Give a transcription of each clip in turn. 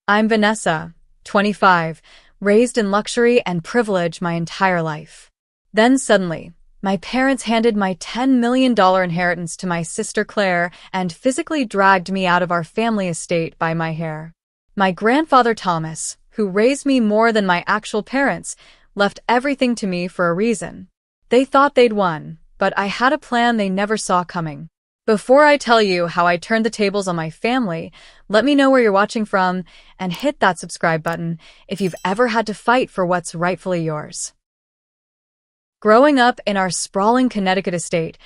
I'm Vanessa, 25, raised in luxury and privilege my entire life. Then suddenly, my parents handed my $10 million inheritance to my sister Claire and physically dragged me out of our family estate by my hair. My grandfather Thomas, who raised me more than my actual parents, left everything to me for a reason. They thought they'd won, but I had a plan they never saw coming. Before I tell you how I turned the tables on my family, let me know where you're watching from and hit that subscribe button if you've ever had to fight for what's rightfully yours. Growing up in our sprawling Connecticut estate,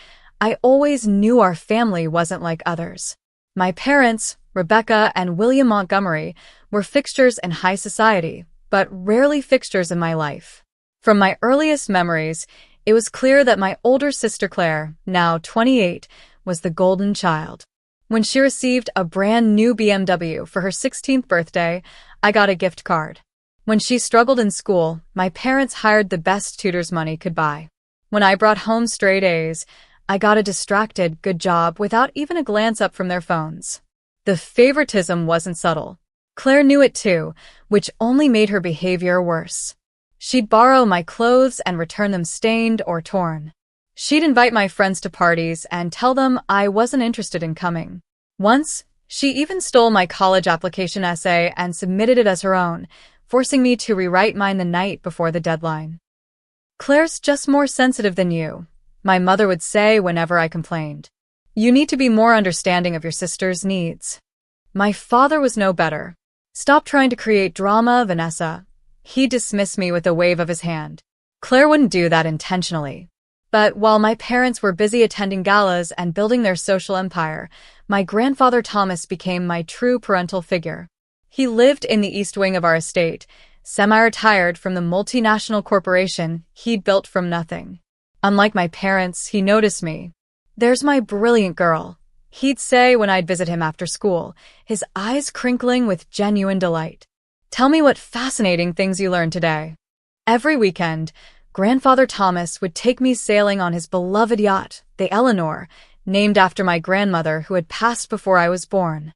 I always knew our family wasn't like others. My parents, Rebecca and William Montgomery, were fixtures in high society, but rarely fixtures in my life. From my earliest memories, it was clear that my older sister Claire, now 28, was the golden child. When she received a brand new BMW for her 16th birthday, I got a gift card. When she struggled in school, my parents hired the best tutors money could buy. When I brought home straight A's, I got a distracted good job without even a glance up from their phones. The favoritism wasn't subtle. Claire knew it too, which only made her behavior worse. She'd borrow my clothes and return them stained or torn. She'd invite my friends to parties and tell them I wasn't interested in coming. Once, she even stole my college application essay and submitted it as her own, forcing me to rewrite mine the night before the deadline. "Claire's just more sensitive than you," my mother would say whenever I complained. "You need to be more understanding of your sister's needs." My father was no better. "Stop trying to create drama, Vanessa." He dismissed me with a wave of his hand. Claire wouldn't do that intentionally. But while my parents were busy attending galas and building their social empire, my grandfather Thomas became my true parental figure. He lived in the east wing of our estate, semi-retired from the multinational corporation he'd built from nothing. Unlike my parents, he noticed me. "There's my brilliant girl," he'd say when I'd visit him after school, his eyes crinkling with genuine delight. "Tell me what fascinating things you learned today." Every weekend, Grandfather Thomas would take me sailing on his beloved yacht, the Eleanor, named after my grandmother who had passed before I was born.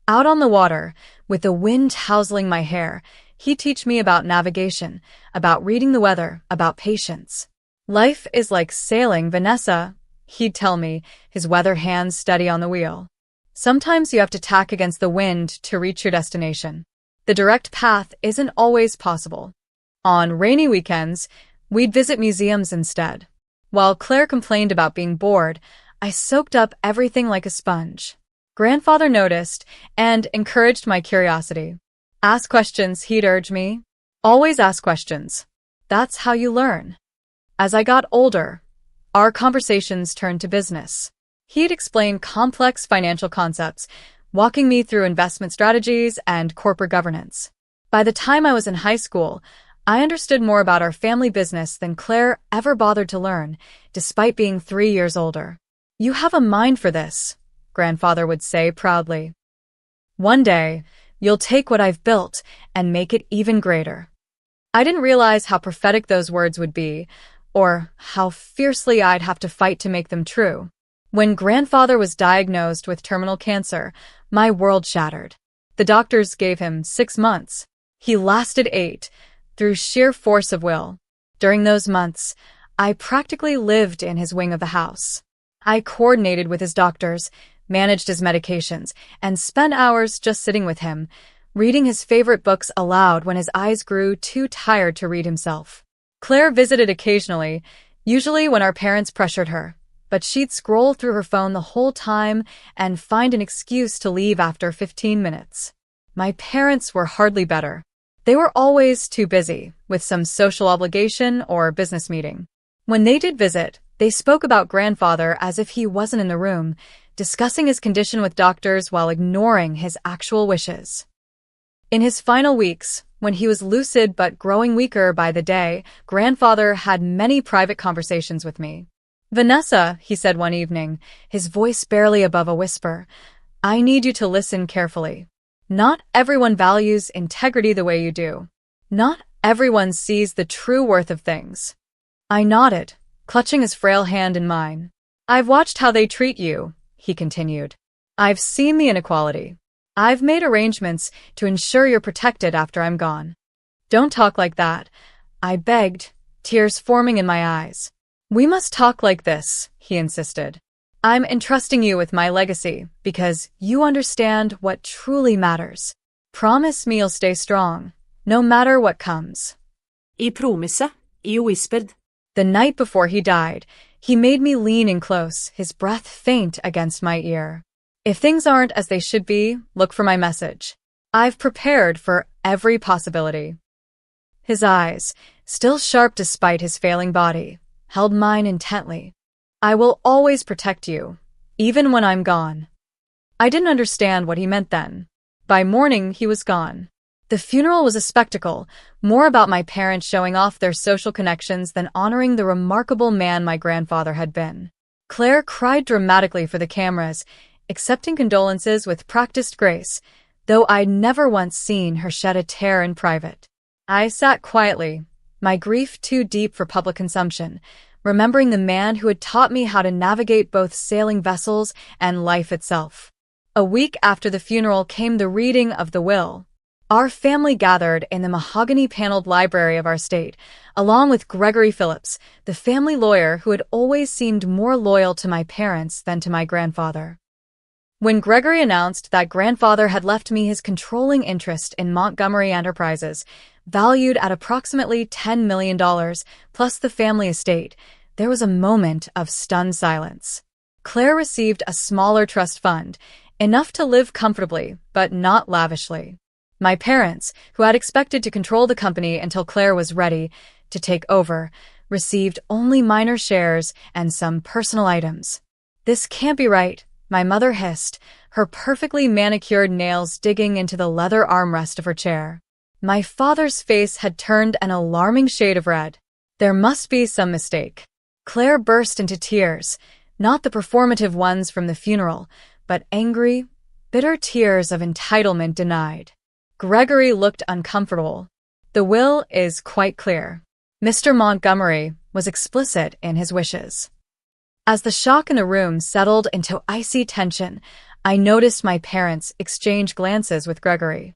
Out on the water, with the wind tousling my hair, he'd teach me about navigation, about reading the weather, about patience. "Life is like sailing, Vanessa," he'd tell me, his weather hands steady on the wheel. "Sometimes you have to tack against the wind to reach your destination. The direct path isn't always possible." On rainy weekends, we'd visit museums instead. While Claire complained about being bored, I soaked up everything like a sponge. Grandfather noticed and encouraged my curiosity. "Ask questions," he'd urge me. "Always ask questions. That's how you learn." As I got older, our conversations turned to business. He'd explain complex financial concepts, walking me through investment strategies and corporate governance. By the time I was in high school, I understood more about our family business than Claire ever bothered to learn, despite being 3 years older. "You have a mind for this," Grandfather would say proudly. "One day, you'll take what I've built and make it even greater." I didn't realize how prophetic those words would be, or how fiercely I'd have to fight to make them true. When Grandfather was diagnosed with terminal cancer, my world shattered. The doctors gave him 6 months. He lasted 8. Through sheer force of will. During those months, I practically lived in his wing of the house. I coordinated with his doctors, managed his medications, and spent hours just sitting with him, reading his favorite books aloud when his eyes grew too tired to read himself. Claire visited occasionally, usually when our parents pressured her, but she'd scroll through her phone the whole time and find an excuse to leave after 15 minutes. My parents were hardly better. They were always too busy, with some social obligation or business meeting. When they did visit, they spoke about Grandfather as if he wasn't in the room, discussing his condition with doctors while ignoring his actual wishes. In his final weeks, when he was lucid but growing weaker by the day, Grandfather had many private conversations with me. "Vanessa," he said one evening, his voice barely above a whisper, "I need you to listen carefully. Not everyone values integrity the way you do. Not everyone sees the true worth of things." I nodded, clutching his frail hand in mine. "I've watched how they treat you," he continued. "I've seen the inequality. I've made arrangements to ensure you're protected after I'm gone. Don't talk like that, I begged, tears forming in my eyes. We must talk like this, he insisted. I'm entrusting you with my legacy because you understand what truly matters. Promise me you'll stay strong, no matter what comes. I promise, I whispered. The night before he died, he made me lean in close, his breath faint against my ear. If things aren't as they should be, look for my message. I've prepared for every possibility. His eyes, still sharp despite his failing body, held mine intently. I will always protect you, even when I'm gone. I didn't understand what he meant then. By morning, he was gone. The funeral was a spectacle, more about my parents showing off their social connections than honoring the remarkable man my grandfather had been. Claire cried dramatically for the cameras, accepting condolences with practiced grace, though I'd never once seen her shed a tear in private. I sat quietly, my grief too deep for public consumption, remembering the man who had taught me how to navigate both sailing vessels and life itself. A week after the funeral came the reading of the will. Our family gathered in the mahogany-paneled library of our state, along with Gregory Phillips, the family lawyer who had always seemed more loyal to my parents than to my grandfather. When Gregory announced that grandfather had left me his controlling interest in Montgomery Enterprises, valued at approximately $10 million, plus the family estate, there was a moment of stunned silence. Claire received a smaller trust fund, enough to live comfortably, but not lavishly. My parents, who had expected to control the company until Claire was ready to take over, received only minor shares and some personal items. This can't be right, my mother hissed, her perfectly manicured nails digging into the leather armrest of her chair. My father's face had turned an alarming shade of red. There must be some mistake. Claire burst into tears, not the performative ones from the funeral, but angry, bitter tears of entitlement denied. Gregory looked uncomfortable. The will is quite clear. Mr. Montgomery was explicit in his wishes. As the shock in the room settled into icy tension, I noticed my parents exchange glances with Gregory.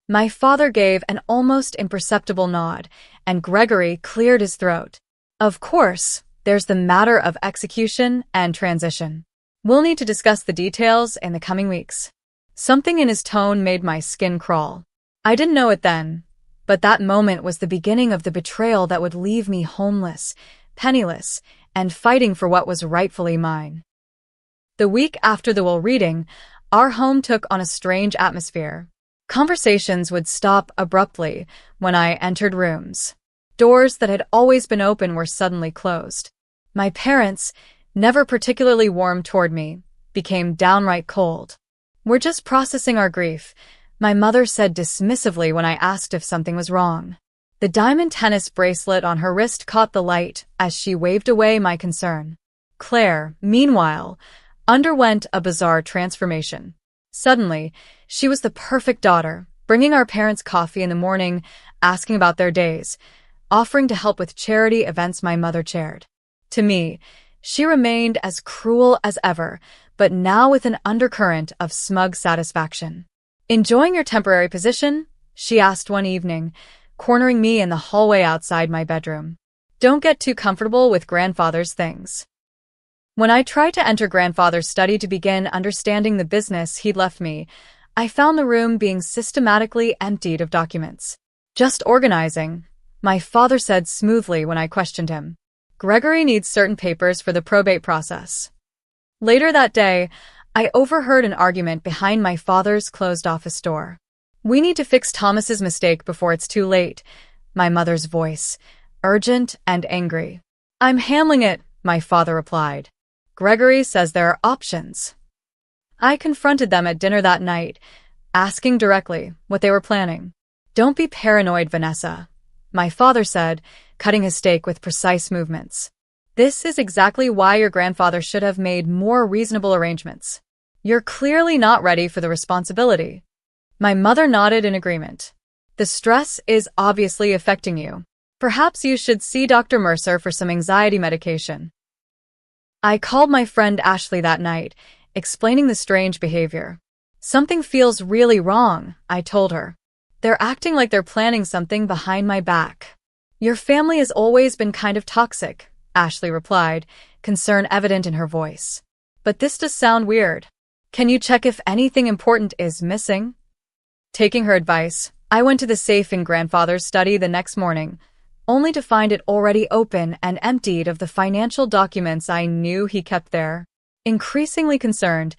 My father gave an almost imperceptible nod, and Gregory cleared his throat. Of course, there's the matter of execution and transition. We'll need to discuss the details in the coming weeks. Something in his tone made my skin crawl. I didn't know it then, but that moment was the beginning of the betrayal that would leave me homeless, penniless, and fighting for what was rightfully mine. The week after the will reading, our home took on a strange atmosphere. Conversations would stop abruptly when I entered rooms. Doors that had always been open were suddenly closed. My parents, never particularly warm toward me, became downright cold. We're just processing our grief, my mother said dismissively when I asked if something was wrong. The diamond tennis bracelet on her wrist caught the light as she waved away my concern. Claire, meanwhile, underwent a bizarre transformation. Suddenly, she was the perfect daughter, bringing our parents coffee in the morning, asking about their days, offering to help with charity events my mother chaired. To me, she remained as cruel as ever, but now with an undercurrent of smug satisfaction. "Enjoying your temporary position?" she asked one evening, cornering me in the hallway outside my bedroom. "Don't get too comfortable with grandfather's things." When I tried to enter grandfather's study to begin understanding the business he'd left me, I found the room being systematically emptied of documents. "Just organizing," my father said smoothly when I questioned him. "Gregory needs certain papers for the probate process." Later that day, I overheard an argument behind my father's closed office door. "We need to fix Thomas's mistake before it's too late," my mother's voice, urgent and angry. "I'm handling it," my father replied. "Gregory says there are options." I confronted them at dinner that night, asking directly what they were planning. "Don't be paranoid, Vanessa," my father said, cutting his steak with precise movements. "This is exactly why your grandfather should have made more reasonable arrangements. You're clearly not ready for the responsibility." My mother nodded in agreement. "The stress is obviously affecting you. Perhaps you should see Dr. Mercer for some anxiety medication." I called my friend Ashley that night, explaining the strange behavior. Something feels really wrong, I told her. They're acting like they're planning something behind my back. Your family has always been kind of toxic, Ashley replied, concern evident in her voice. But this does sound weird. Can you check if anything important is missing? Taking her advice, I went to the safe in grandfather's study the next morning, only to find it already open and emptied of the financial documents I knew he kept there. Increasingly concerned,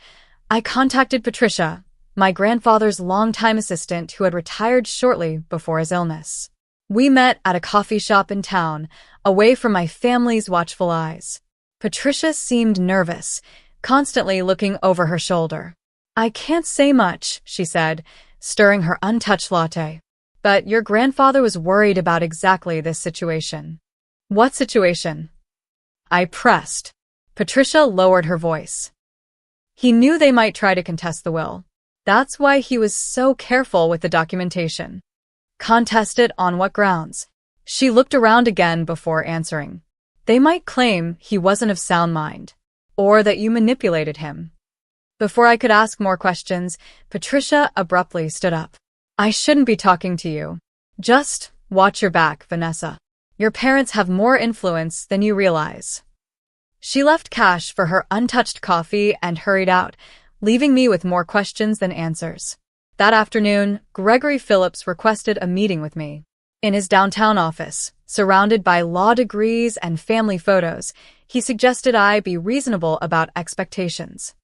I contacted Patricia, my grandfather's longtime assistant who had retired shortly before his illness. We met at a coffee shop in town, away from my family's watchful eyes. Patricia seemed nervous, constantly looking over her shoulder. I can't say much, she said, stirring her untouched latte. But your grandfather was worried about exactly this situation. What situation? I pressed. Patricia lowered her voice. He knew they might try to contest the will. That's why he was so careful with the documentation. Contest it on what grounds? She looked around again before answering. They might claim he wasn't of sound mind, or that you manipulated him. Before I could ask more questions, Patricia abruptly stood up. I shouldn't be talking to you. Just watch your back, Vanessa. Your parents have more influence than you realize. She left Cash for her untouched coffee and hurried out, leaving me with more questions than answers. That afternoon, Gregory Phillips requested a meeting with me. In his downtown office, surrounded by law degrees and family photos, he suggested I be reasonable about expectations.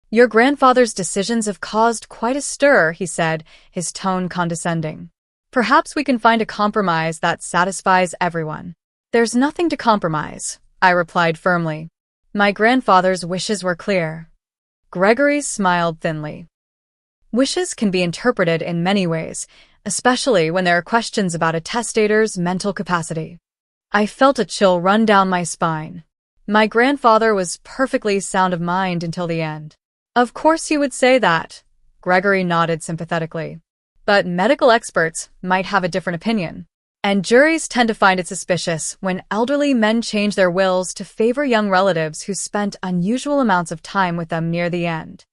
Your grandfather's decisions have caused quite a stir, he said, his tone condescending. Perhaps we can find a compromise that satisfies everyone. There's nothing to compromise, I replied firmly. My grandfather's wishes were clear. Gregory smiled thinly. Wishes can be interpreted in many ways, especially when there are questions about a testator's mental capacity. I felt a chill run down my spine. My grandfather was perfectly sound of mind until the end. Of course you would say that, Gregory nodded sympathetically. But medical experts might have a different opinion. And juries tend to find it suspicious when elderly men change their wills to favor young relatives who spent unusual amounts of time with them near the end.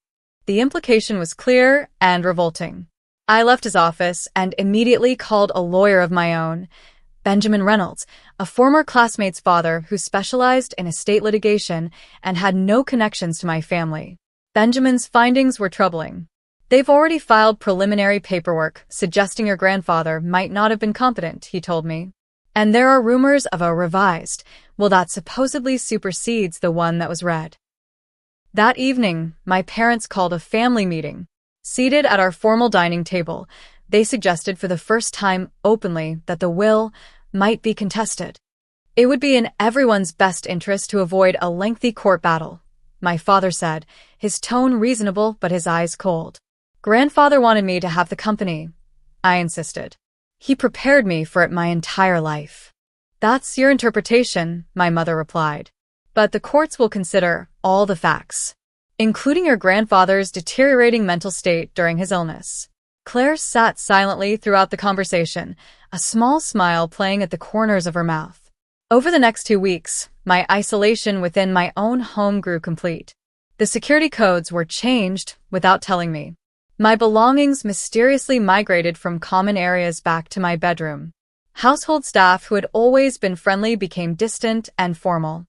The implication was clear and revolting. I left his office and immediately called a lawyer of my own, Benjamin Reynolds, a former classmate's father who specialized in estate litigation and had no connections to my family. Benjamin's findings were troubling. They've already filed preliminary paperwork suggesting your grandfather might not have been competent, he told me. And there are rumors of a revised will that supposedly supersedes the one that was read. That evening, my parents called a family meeting. Seated at our formal dining table, they suggested for the first time openly that the will might be contested. It would be in everyone's best interest to avoid a lengthy court battle, my father said, his tone reasonable but his eyes cold. Grandfather wanted me to have the company, I insisted. He prepared me for it my entire life. That's your interpretation, my mother replied. But the courts will consider all the facts, including your grandfather's deteriorating mental state during his illness. Claire sat silently throughout the conversation, a small smile playing at the corners of her mouth. Over the next 2 weeks, my isolation within my own home grew complete. The security codes were changed without telling me. My belongings mysteriously migrated from common areas back to my bedroom. Household staff who had always been friendly became distant and formal.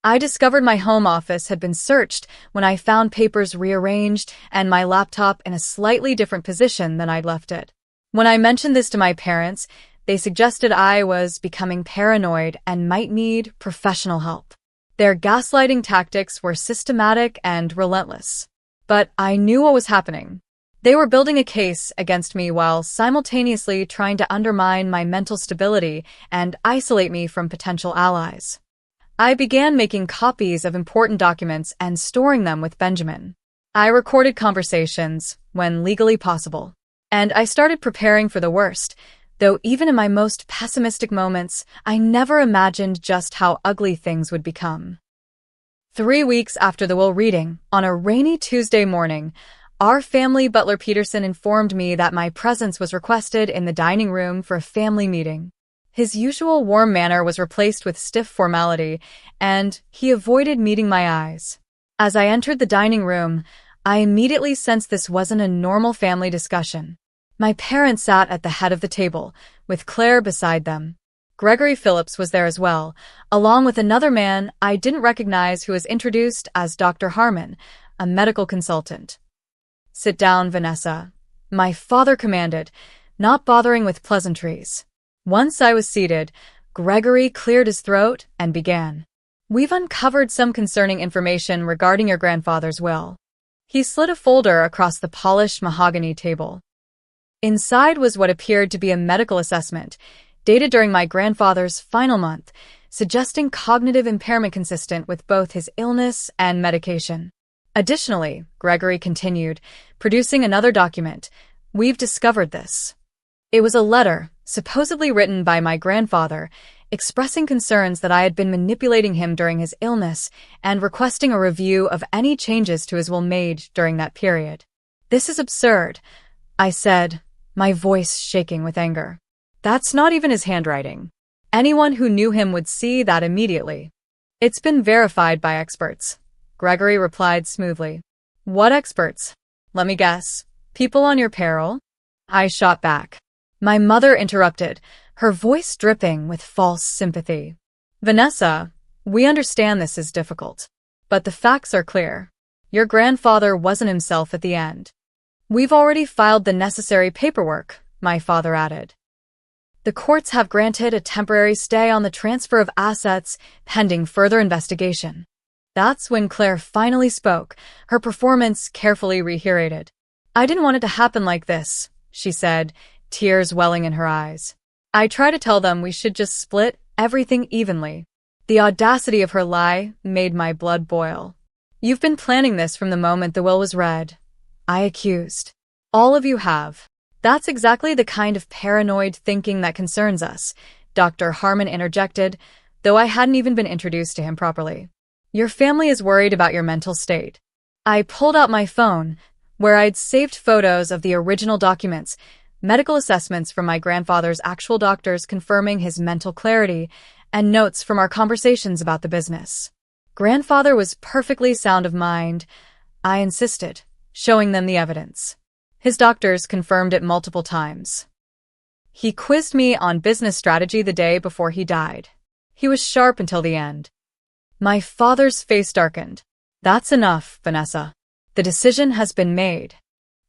I discovered my home office had been searched when I found papers rearranged and my laptop in a slightly different position than I'd left it. When I mentioned this to my parents, they suggested I was becoming paranoid and might need professional help. Their gaslighting tactics were systematic and relentless. But I knew what was happening. They were building a case against me while simultaneously trying to undermine my mental stability and isolate me from potential allies. I began making copies of important documents and storing them with Benjamin. I recorded conversations when legally possible. And I started preparing for the worst, though even in my most pessimistic moments, I never imagined just how ugly things would become. 3 weeks after the will reading, on a rainy Tuesday morning, our family butler Peterson informed me that my presence was requested in the dining room for a family meeting. His usual warm manner was replaced with stiff formality, and he avoided meeting my eyes. As I entered the dining room, I immediately sensed this wasn't a normal family discussion. My parents sat at the head of the table, with Claire beside them. Gregory Phillips was there as well, along with another man I didn't recognize who was introduced as Dr. Harmon, a medical consultant. "Sit down, Vanessa," my father commanded, not bothering with pleasantries. Once I was seated, Gregory cleared his throat and began. "We've uncovered some concerning information regarding your grandfather's will." He slid a folder across the polished mahogany table. Inside was what appeared to be a medical assessment, dated during my grandfather's final month, suggesting cognitive impairment consistent with both his illness and medication. Additionally, Gregory continued, producing another document, "We've discovered this." It was a letter, supposedly written by my grandfather, expressing concerns that I had been manipulating him during his illness and requesting a review of any changes to his will made during that period. "This is absurd," I said, my voice shaking with anger. "That's not even his handwriting. Anyone who knew him would see that immediately." "It's been verified by experts," Gregory replied smoothly. "What experts?" "Let me guess. People on your payroll?" I shot back. My mother interrupted, her voice dripping with false sympathy. "Vanessa, we understand this is difficult, but the facts are clear. Your grandfather wasn't himself at the end. We've already filed the necessary paperwork," my father added. "The courts have granted a temporary stay on the transfer of assets pending further investigation." That's when Claire finally spoke, her performance carefully reiterated. "I didn't want it to happen like this," she said, tears welling in her eyes. "I tried to tell them we should just split everything evenly." The audacity of her lie made my blood boil. "You've been planning this from the moment the will was read," I accused. "All of you have." "That's exactly the kind of paranoid thinking that concerns us," Dr. Harmon interjected, though I hadn't even been introduced to him properly. "Your family is worried about your mental state." I pulled out my phone, where I'd saved photos of the original documents, medical assessments from my grandfather's actual doctors confirming his mental clarity, and notes from our conversations about the business. "Grandfather was perfectly sound of mind," I insisted, showing them the evidence. His doctors confirmed it multiple times. "He quizzed me on business strategy the day before he died. He was sharp until the end." My father's face darkened. "That's enough, Vanessa. The decision has been made."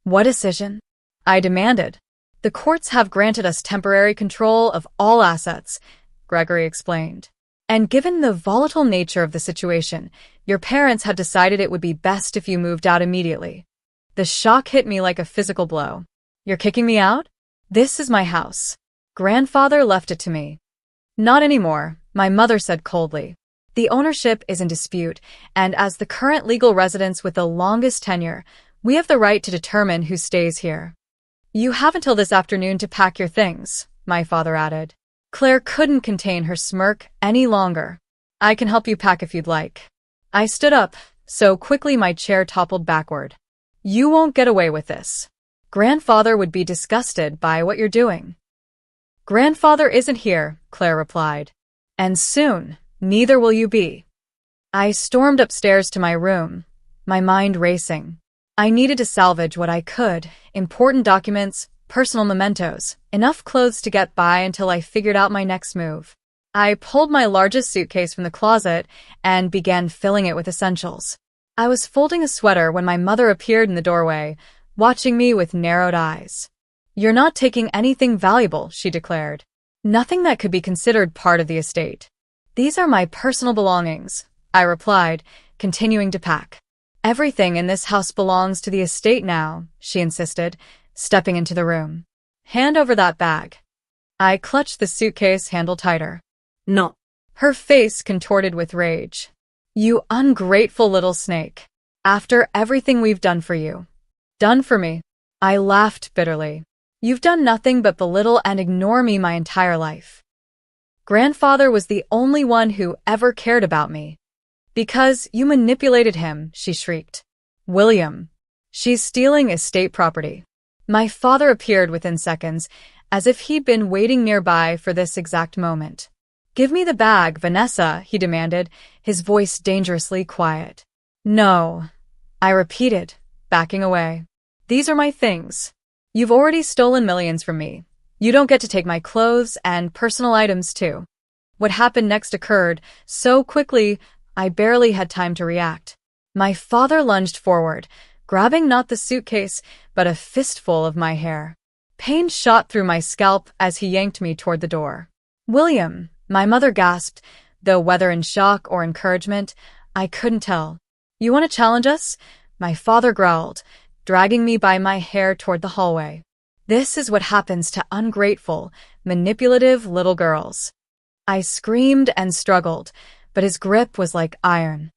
"What decision?" I demanded. "The courts have granted us temporary control of all assets," Gregory explained. "And given the volatile nature of the situation, your parents had decided it would be best if you moved out immediately." The shock hit me like a physical blow. "You're kicking me out? This is my house. Grandfather left it to me." "Not anymore," my mother said coldly. "The ownership is in dispute, and as the current legal residents with the longest tenure, we have the right to determine who stays here." "You have until this afternoon to pack your things," my father added. Claire couldn't contain her smirk any longer. "I can help you pack if you'd like." I stood up, so quickly my chair toppled backward. "You won't get away with this. Grandfather would be disgusted by what you're doing." "Grandfather isn't here," Claire replied. "And soon, neither will you be." I stormed upstairs to my room, my mind racing. I needed to salvage what I could, important documents, personal mementos, enough clothes to get by until I figured out my next move. I pulled my largest suitcase from the closet and began filling it with essentials. I was folding a sweater when my mother appeared in the doorway, watching me with narrowed eyes. "You're not taking anything valuable," she declared. "Nothing that could be considered part of the estate." "These are my personal belongings," I replied, continuing to pack. "Everything in this house belongs to the estate now," she insisted, stepping into the room. "Hand over that bag." I clutched the suitcase handle tighter. "No." Her face contorted with rage. "You ungrateful little snake. After everything we've done for you." "Done for me?" I laughed bitterly. "You've done nothing but belittle and ignore me my entire life. Grandfather was the only one who ever cared about me." "Because you manipulated him," she shrieked. "William, she's stealing estate property." My father appeared within seconds, as if he'd been waiting nearby for this exact moment. "Give me the bag, Vanessa," he demanded, his voice dangerously quiet. "No," I repeated, backing away. These are my things. You've already stolen millions from me. You don't get to take my clothes and personal items too. What happened next occurred so quickly, I barely had time to react. My father lunged forward, grabbing not the suitcase, but a fistful of my hair. Pain shot through my scalp as he yanked me toward the door. "William," my mother gasped, though whether in shock or encouragement, I couldn't tell. "You want to challenge us?" My father growled, dragging me by my hair toward the hallway. This is what happens to ungrateful, manipulative little girls. I screamed and struggled, but his grip was like iron.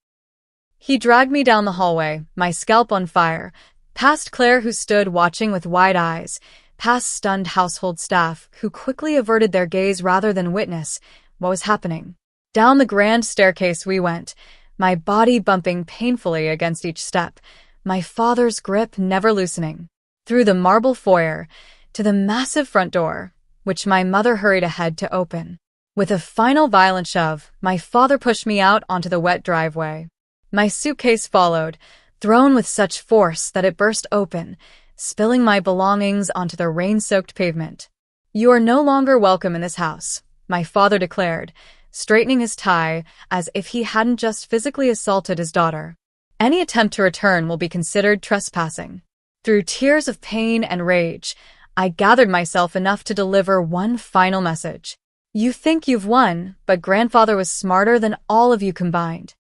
He dragged me down the hallway, my scalp on fire, past Claire, who stood watching with wide eyes, past stunned household staff who quickly averted their gaze rather than witness what was happening. Down the grand staircase we went, my body bumping painfully against each step, my father's grip never loosening. Through the marble foyer, to the massive front door, which my mother hurried ahead to open. With a final violent shove, my father pushed me out onto the wet driveway. My suitcase followed, thrown with such force that it burst open, spilling my belongings onto the rain-soaked pavement. "You are no longer welcome in this house," my father declared, straightening his tie as if he hadn't just physically assaulted his daughter. "Any attempt to return will be considered trespassing." Through tears of pain and rage, I gathered myself enough to deliver one final message. "You think you've won, but grandfather was smarter than all of you combined.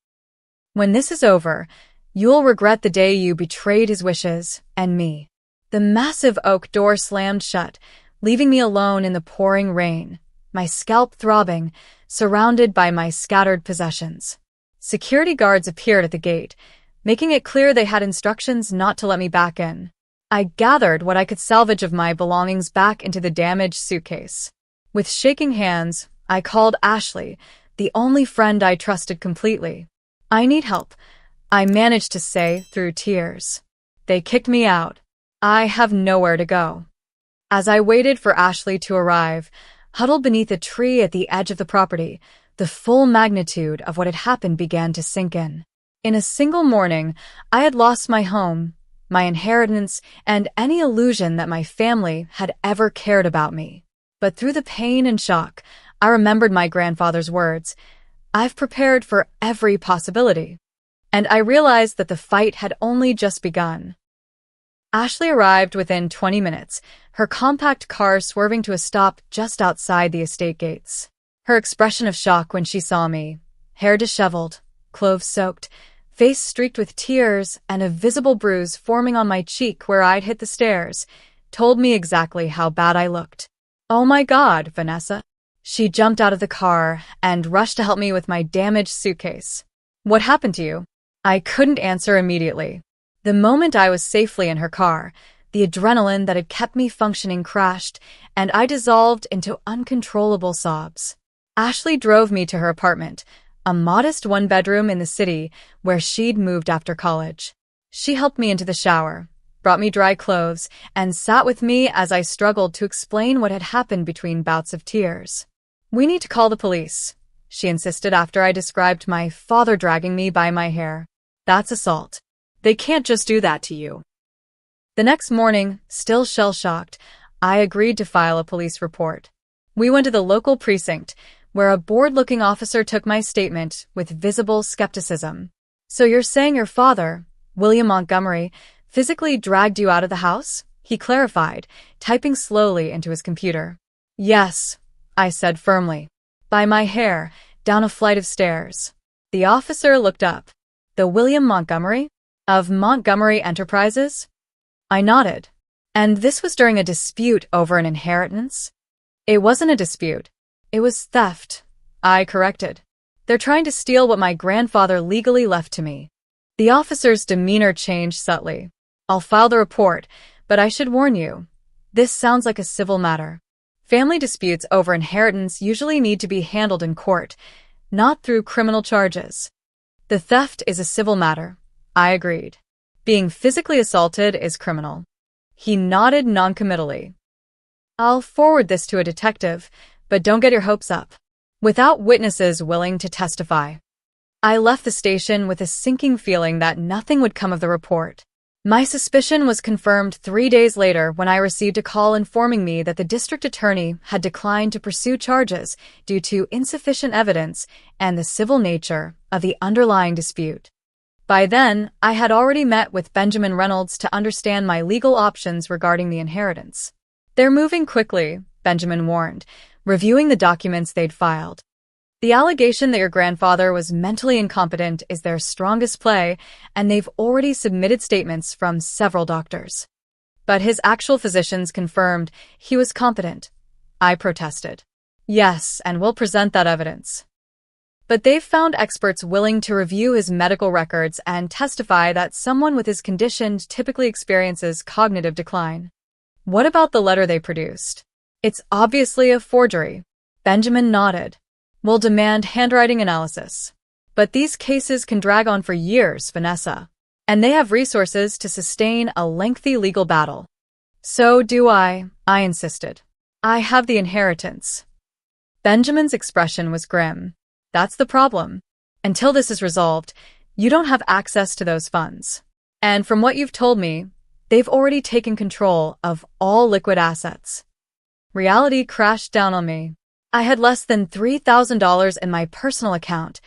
When this is over, you'll regret the day you betrayed his wishes and me." The massive oak door slammed shut, leaving me alone in the pouring rain, my scalp throbbing, surrounded by my scattered possessions. Security guards appeared at the gate, making it clear they had instructions not to let me back in. I gathered what I could salvage of my belongings back into the damaged suitcase. With shaking hands, I called Ashley, the only friend I trusted completely. "I need help," I managed to say through tears. "They kicked me out. I have nowhere to go." As I waited for Ashley to arrive, huddled beneath a tree at the edge of the property, the full magnitude of what had happened began to sink in. In a single morning, I had lost my home, my inheritance, and any illusion that my family had ever cared about me. But through the pain and shock, I remembered my grandfather's words, "I've prepared for every possibility." And I realized that the fight had only just begun. Ashley arrived within 20 minutes, her compact car swerving to a stop just outside the estate gates. Her expression of shock when she saw me, hair disheveled, clothes soaked, face streaked with tears, and a visible bruise forming on my cheek where I'd hit the stairs, told me exactly how bad I looked. "Oh my God, Vanessa." She jumped out of the car and rushed to help me with my damaged suitcase. "What happened to you?" I couldn't answer immediately. The moment I was safely in her car, the adrenaline that had kept me functioning crashed, and I dissolved into uncontrollable sobs. Ashley drove me to her apartment, a modest one-bedroom in the city where she'd moved after college. She helped me into the shower, brought me dry clothes, and sat with me as I struggled to explain what had happened between bouts of tears. "We need to call the police," she insisted after I described my father dragging me by my hair. "That's assault. They can't just do that to you." The next morning, still shell-shocked, I agreed to file a police report. We went to the local precinct, where a bored-looking officer took my statement with visible skepticism. "So you're saying your father, William Montgomery, physically dragged you out of the house?" he clarified, typing slowly into his computer. "Yes," I said firmly. "By my hair, down a flight of stairs." The officer looked up. "The William Montgomery? Of Montgomery Enterprises?" I nodded. "And this was during a dispute over an inheritance?" "It wasn't a dispute. It was theft," I corrected. "They're trying to steal what my grandfather legally left to me." The officer's demeanor changed subtly. "I'll file the report, but I should warn you. This sounds like a civil matter. Family disputes over inheritance usually need to be handled in court, not through criminal charges." "The theft is a civil matter," I agreed. "Being physically assaulted is criminal." He nodded noncommittally. "I'll forward this to a detective, but don't get your hopes up. Without witnesses willing to testify." I left the station with a sinking feeling that nothing would come of the report. My suspicion was confirmed 3 days later when I received a call informing me that the district attorney had declined to pursue charges due to insufficient evidence and the civil nature of the underlying dispute. By then, I had already met with Benjamin Reynolds to understand my legal options regarding the inheritance. "They're moving quickly," Benjamin warned, reviewing the documents they'd filed. "The allegation that your grandfather was mentally incompetent is their strongest play, and they've already submitted statements from several doctors. But his actual physicians confirmed he was competent." I protested. "Yes, and we'll present that evidence. But they've found experts willing to review his medical records and testify that someone with his condition typically experiences cognitive decline." "What about the letter they produced?" "It's obviously a forgery." Benjamin nodded. "We'll demand handwriting analysis. But these cases can drag on for years, Vanessa. And they have resources to sustain a lengthy legal battle." "So do I insisted. "I have the inheritance." Benjamin's expression was grim. "That's the problem. Until this is resolved, you don't have access to those funds. And from what you've told me, they've already taken control of all liquid assets." Reality crashed down on me. I had less than $3,000 in my personal account,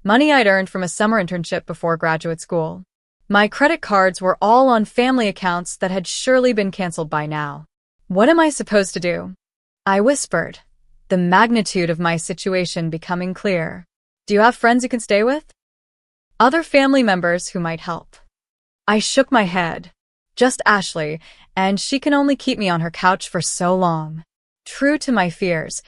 money I'd earned from a summer internship before graduate school. My credit cards were all on family accounts that had surely been canceled by now. "What am I supposed to do?" I whispered, the magnitude of my situation becoming clear. "Do you have friends you can stay with? Other family members who might help?" I shook my head. "Just Ashley, and she can only keep me on her couch for so long." True to my fears,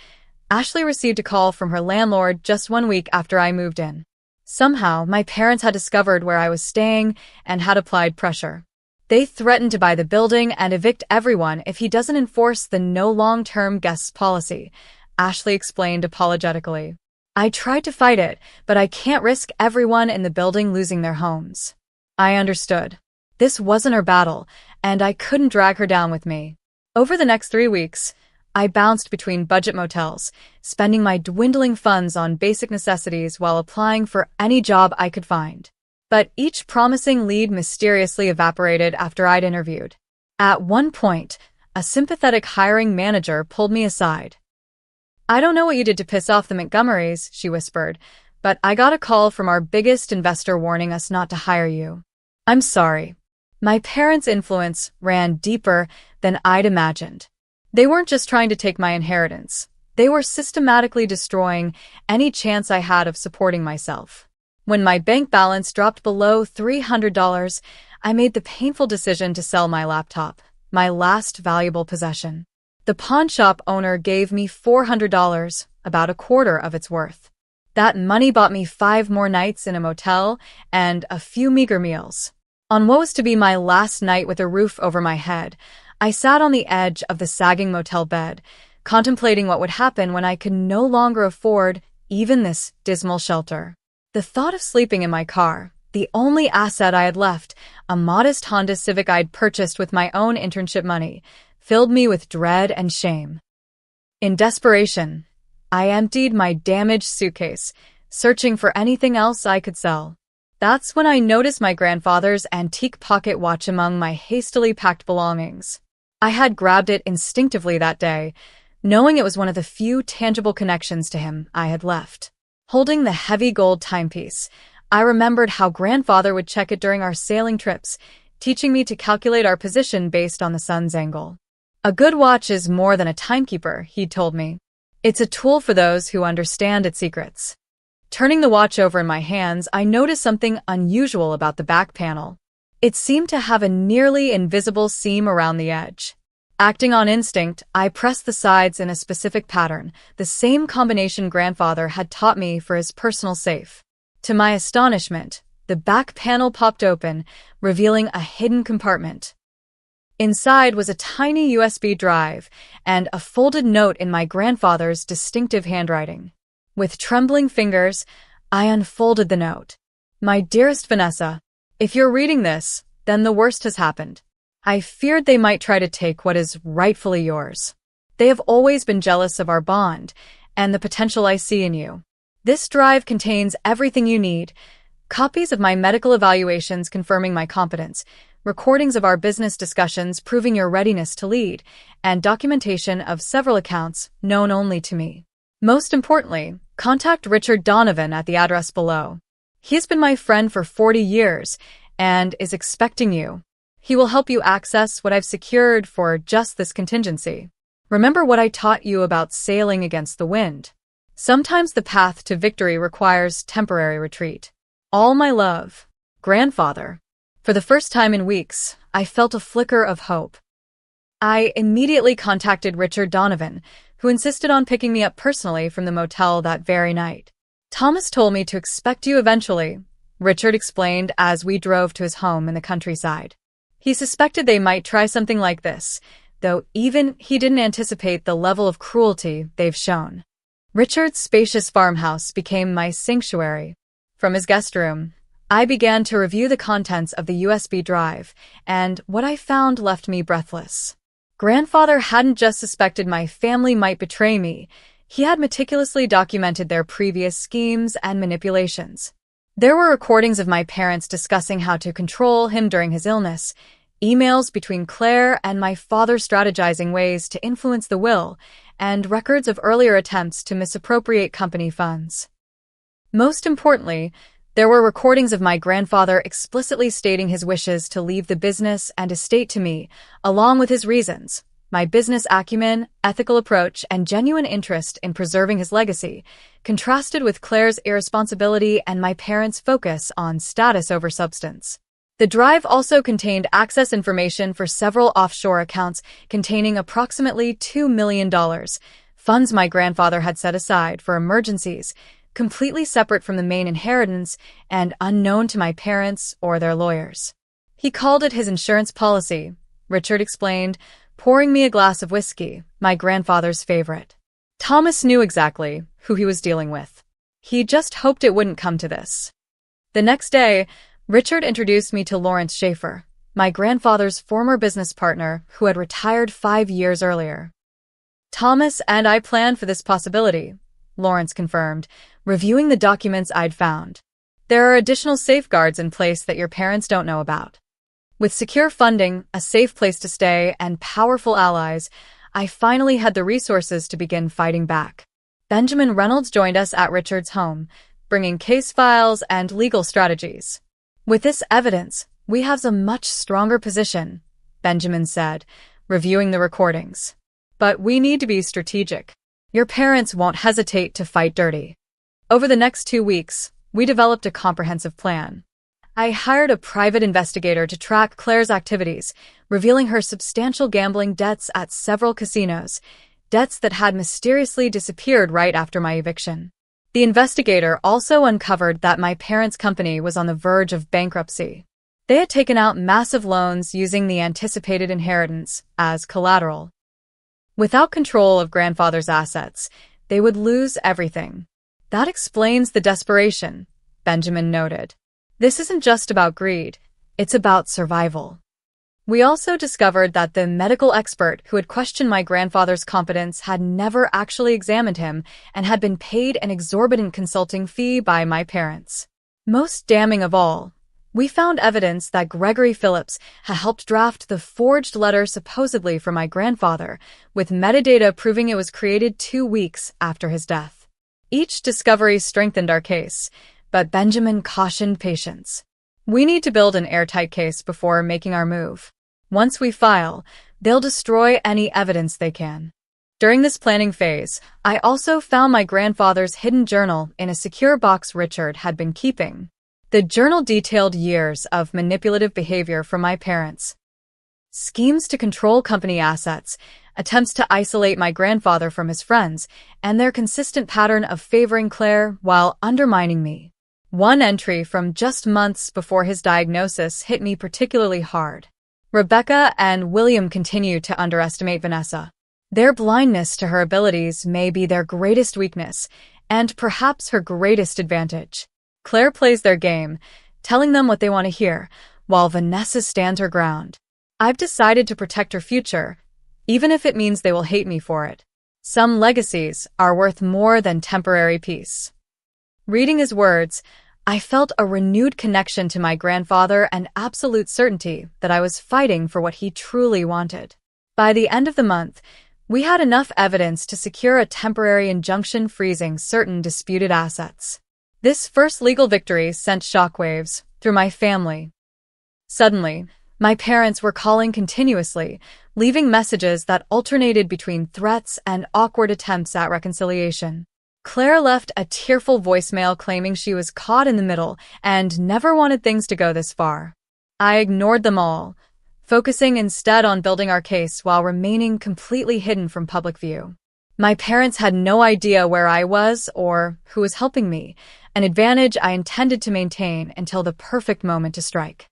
Ashley received a call from her landlord just 1 week after I moved in. Somehow, my parents had discovered where I was staying and had applied pressure. They threatened to buy the building and evict everyone if he doesn't enforce the no long-term guests policy, Ashley explained apologetically. "I tried to fight it, but I can't risk everyone in the building losing their homes." I understood. This wasn't her battle, and I couldn't drag her down with me. Over the next 3 weeks, I bounced between budget motels, spending my dwindling funds on basic necessities while applying for any job I could find. But each promising lead mysteriously evaporated after I'd interviewed. At one point, a sympathetic hiring manager pulled me aside. "I don't know what you did to piss off the Montgomerys," she whispered, "but I got a call from our biggest investor warning us not to hire you." I'm sorry. My parents' influence ran deeper than I'd imagined. They weren't just trying to take my inheritance. They were systematically destroying any chance I had of supporting myself. When my bank balance dropped below $300, I made the painful decision to sell my laptop, my last valuable possession. The pawn shop owner gave me $400, about a quarter of its worth. That money bought me 5 more nights in a motel and a few meager meals. On what was to be my last night with a roof over my head, I sat on the edge of the sagging motel bed, contemplating what would happen when I could no longer afford even this dismal shelter. The thought of sleeping in my car, the only asset I had left, a modest Honda Civic I'd purchased with my own internship money, filled me with dread and shame. In desperation, I emptied my damaged suitcase, searching for anything else I could sell. That's when I noticed my grandfather's antique pocket watch among my hastily packed belongings. I had grabbed it instinctively that day, knowing it was one of the few tangible connections to him I had left. Holding the heavy gold timepiece, I remembered how grandfather would check it during our sailing trips, teaching me to calculate our position based on the sun's angle. "A good watch is more than a timekeeper," he'd told me. "It's a tool for those who understand its secrets." Turning the watch over in my hands, I noticed something unusual about the back panel. It seemed to have a nearly invisible seam around the edge. Acting on instinct, I pressed the sides in a specific pattern, the same combination grandfather had taught me for his personal safe. To my astonishment, the back panel popped open, revealing a hidden compartment. Inside was a tiny USB drive and a folded note in my grandfather's distinctive handwriting. With trembling fingers, I unfolded the note. "My dearest Vanessa, if you're reading this, then the worst has happened. I feared they might try to take what is rightfully yours. They have always been jealous of our bond and the potential I see in you. This drive contains everything you need: copies of my medical evaluations confirming my competence, recordings of our business discussions proving your readiness to lead, and documentation of several accounts known only to me. Most importantly, contact Richard Donovan at the address below. He has been my friend for 40 years and is expecting you. He will help you access what I've secured for just this contingency. Remember what I taught you about sailing against the wind. Sometimes the path to victory requires temporary retreat. All my love, Grandfather. For the first time in weeks, I felt a flicker of hope. I immediately contacted Richard Donovan, who insisted on picking me up personally from the motel that very night. Thomas told me to expect you eventually, Richard explained as we drove to his home in the countryside. He suspected they might try something like this, though even he didn't anticipate the level of cruelty they've shown. Richard's spacious farmhouse became my sanctuary. From his guest room, I began to review the contents of the USB drive, and what I found left me breathless. Grandfather hadn't just suspected my family might betray me, he had meticulously documented their previous schemes and manipulations. There were recordings of my parents discussing how to control him during his illness, emails between Claire and my father strategizing ways to influence the will, and records of earlier attempts to misappropriate company funds. Most importantly, there were recordings of my grandfather explicitly stating his wishes to leave the business and estate to me, along with his reasons, my business acumen, ethical approach, and genuine interest in preserving his legacy, contrasted with Claire's irresponsibility and my parents' focus on status over substance. The drive also contained access information for several offshore accounts containing approximately $2 million, funds my grandfather had set aside for emergencies, completely separate from the main inheritance and unknown to my parents or their lawyers. He called it his insurance policy, Richard explained, pouring me a glass of whiskey, my grandfather's favorite. Thomas knew exactly who he was dealing with. He just hoped it wouldn't come to this. The next day, Richard introduced me to Lawrence Schaefer, my grandfather's former business partner who had retired 5 years earlier. Thomas and I planned for this possibility, Lawrence confirmed, reviewing the documents I'd found. There are additional safeguards in place that your parents don't know about. With secure funding, a safe place to stay, and powerful allies, I finally had the resources to begin fighting back. Benjamin Reynolds joined us at Richard's home, bringing case files and legal strategies. With this evidence, we have a much stronger position, Benjamin said, reviewing the recordings. But we need to be strategic. Your parents won't hesitate to fight dirty. Over the next 2 weeks, we developed a comprehensive plan. I hired a private investigator to track Claire's activities, revealing her substantial gambling debts at several casinos, debts that had mysteriously disappeared right after my eviction. The investigator also uncovered that my parents' company was on the verge of bankruptcy. They had taken out massive loans using the anticipated inheritance as collateral. Without control of grandfather's assets, they would lose everything. That explains the desperation, Benjamin noted. This isn't just about greed, it's about survival. We also discovered that the medical expert who had questioned my grandfather's competence had never actually examined him and had been paid an exorbitant consulting fee by my parents. Most damning of all, we found evidence that Gregory Phillips had helped draft the forged letter supposedly from my grandfather, with metadata proving it was created 2 weeks after his death. Each discovery strengthened our case, but Benjamin cautioned patience. We need to build an airtight case before making our move. Once we file, they'll destroy any evidence they can. During this planning phase, I also found my grandfather's hidden journal in a secure box Richard had been keeping. The journal detailed years of manipulative behavior from my parents. Schemes to control company assets, attempts to isolate my grandfather from his friends, and their consistent pattern of favoring Claire while undermining me. One entry from just months before his diagnosis hit me particularly hard. Rebecca and William continue to underestimate Vanessa. Their blindness to her abilities may be their greatest weakness, and perhaps her greatest advantage. Claire plays their game, telling them what they want to hear, while Vanessa stands her ground. I've decided to protect her future, even if it means they will hate me for it. Some legacies are worth more than temporary peace. Reading his words, I felt a renewed connection to my grandfather and absolute certainty that I was fighting for what he truly wanted. By the end of the month, we had enough evidence to secure a temporary injunction freezing certain disputed assets. This first legal victory sent shockwaves through my family. Suddenly, my parents were calling continuously, leaving messages that alternated between threats and awkward attempts at reconciliation. Claire left a tearful voicemail claiming she was caught in the middle and never wanted things to go this far. I ignored them all, focusing instead on building our case while remaining completely hidden from public view. My parents had no idea where I was or who was helping me, an advantage I intended to maintain until the perfect moment to strike.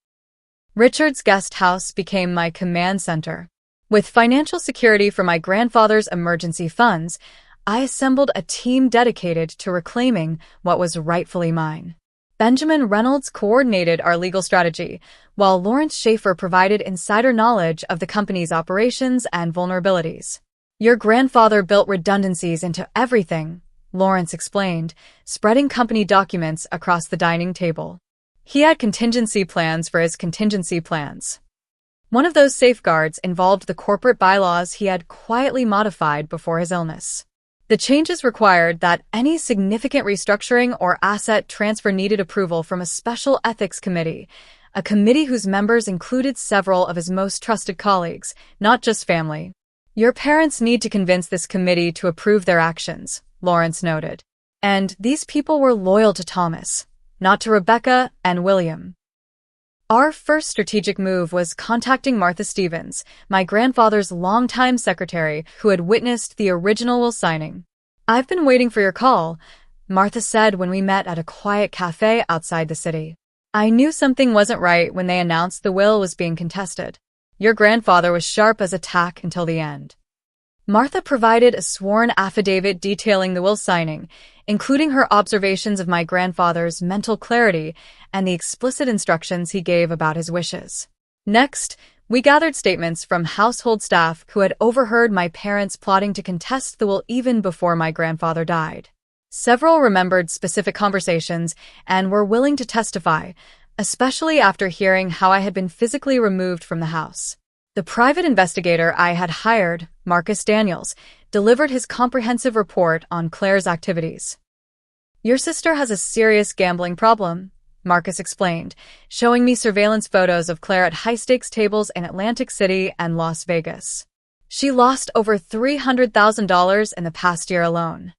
Richard's guest house became my command center. With financial security for my grandfather's emergency funds, I assembled a team dedicated to reclaiming what was rightfully mine. Benjamin Reynolds coordinated our legal strategy, while Lawrence Schaefer provided insider knowledge of the company's operations and vulnerabilities. Your grandfather built redundancies into everything, Lawrence explained, spreading company documents across the dining table. He had contingency plans for his contingency plans. One of those safeguards involved the corporate bylaws he had quietly modified before his illness. The changes required that any significant restructuring or asset transfer needed approval from a special ethics committee, a committee whose members included several of his most trusted colleagues, not just family. Your parents need to convince this committee to approve their actions, Lawrence noted. And these people were loyal to Thomas, not to Rebecca and William. Our first strategic move was contacting Martha Stevens, my grandfather's longtime secretary who had witnessed the original will signing. "I've been waiting for your call," Martha said when we met at a quiet cafe outside the city. "I knew something wasn't right when they announced the will was being contested. Your grandfather was sharp as a tack until the end." Martha provided a sworn affidavit detailing the will signing, including her observations of my grandfather's mental clarity and the explicit instructions he gave about his wishes. Next, we gathered statements from household staff who had overheard my parents plotting to contest the will even before my grandfather died. Several remembered specific conversations and were willing to testify, especially after hearing how I had been physically removed from the house. The private investigator I had hired, Marcus Daniels, delivered his comprehensive report on Claire's activities. "Your sister has a serious gambling problem," Marcus explained, showing me surveillance photos of Claire at high-stakes tables in Atlantic City and Las Vegas. She lost over $300,000 in the past year alone.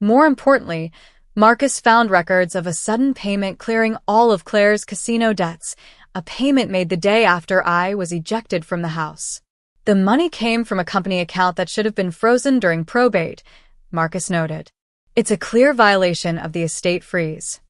More importantly, Marcus found records of a sudden payment clearing all of Claire's casino debts, a payment made the day after I was ejected from the house. "The money came from a company account that should have been frozen during probate," Marcus noted. "It's a clear violation of the estate freeze."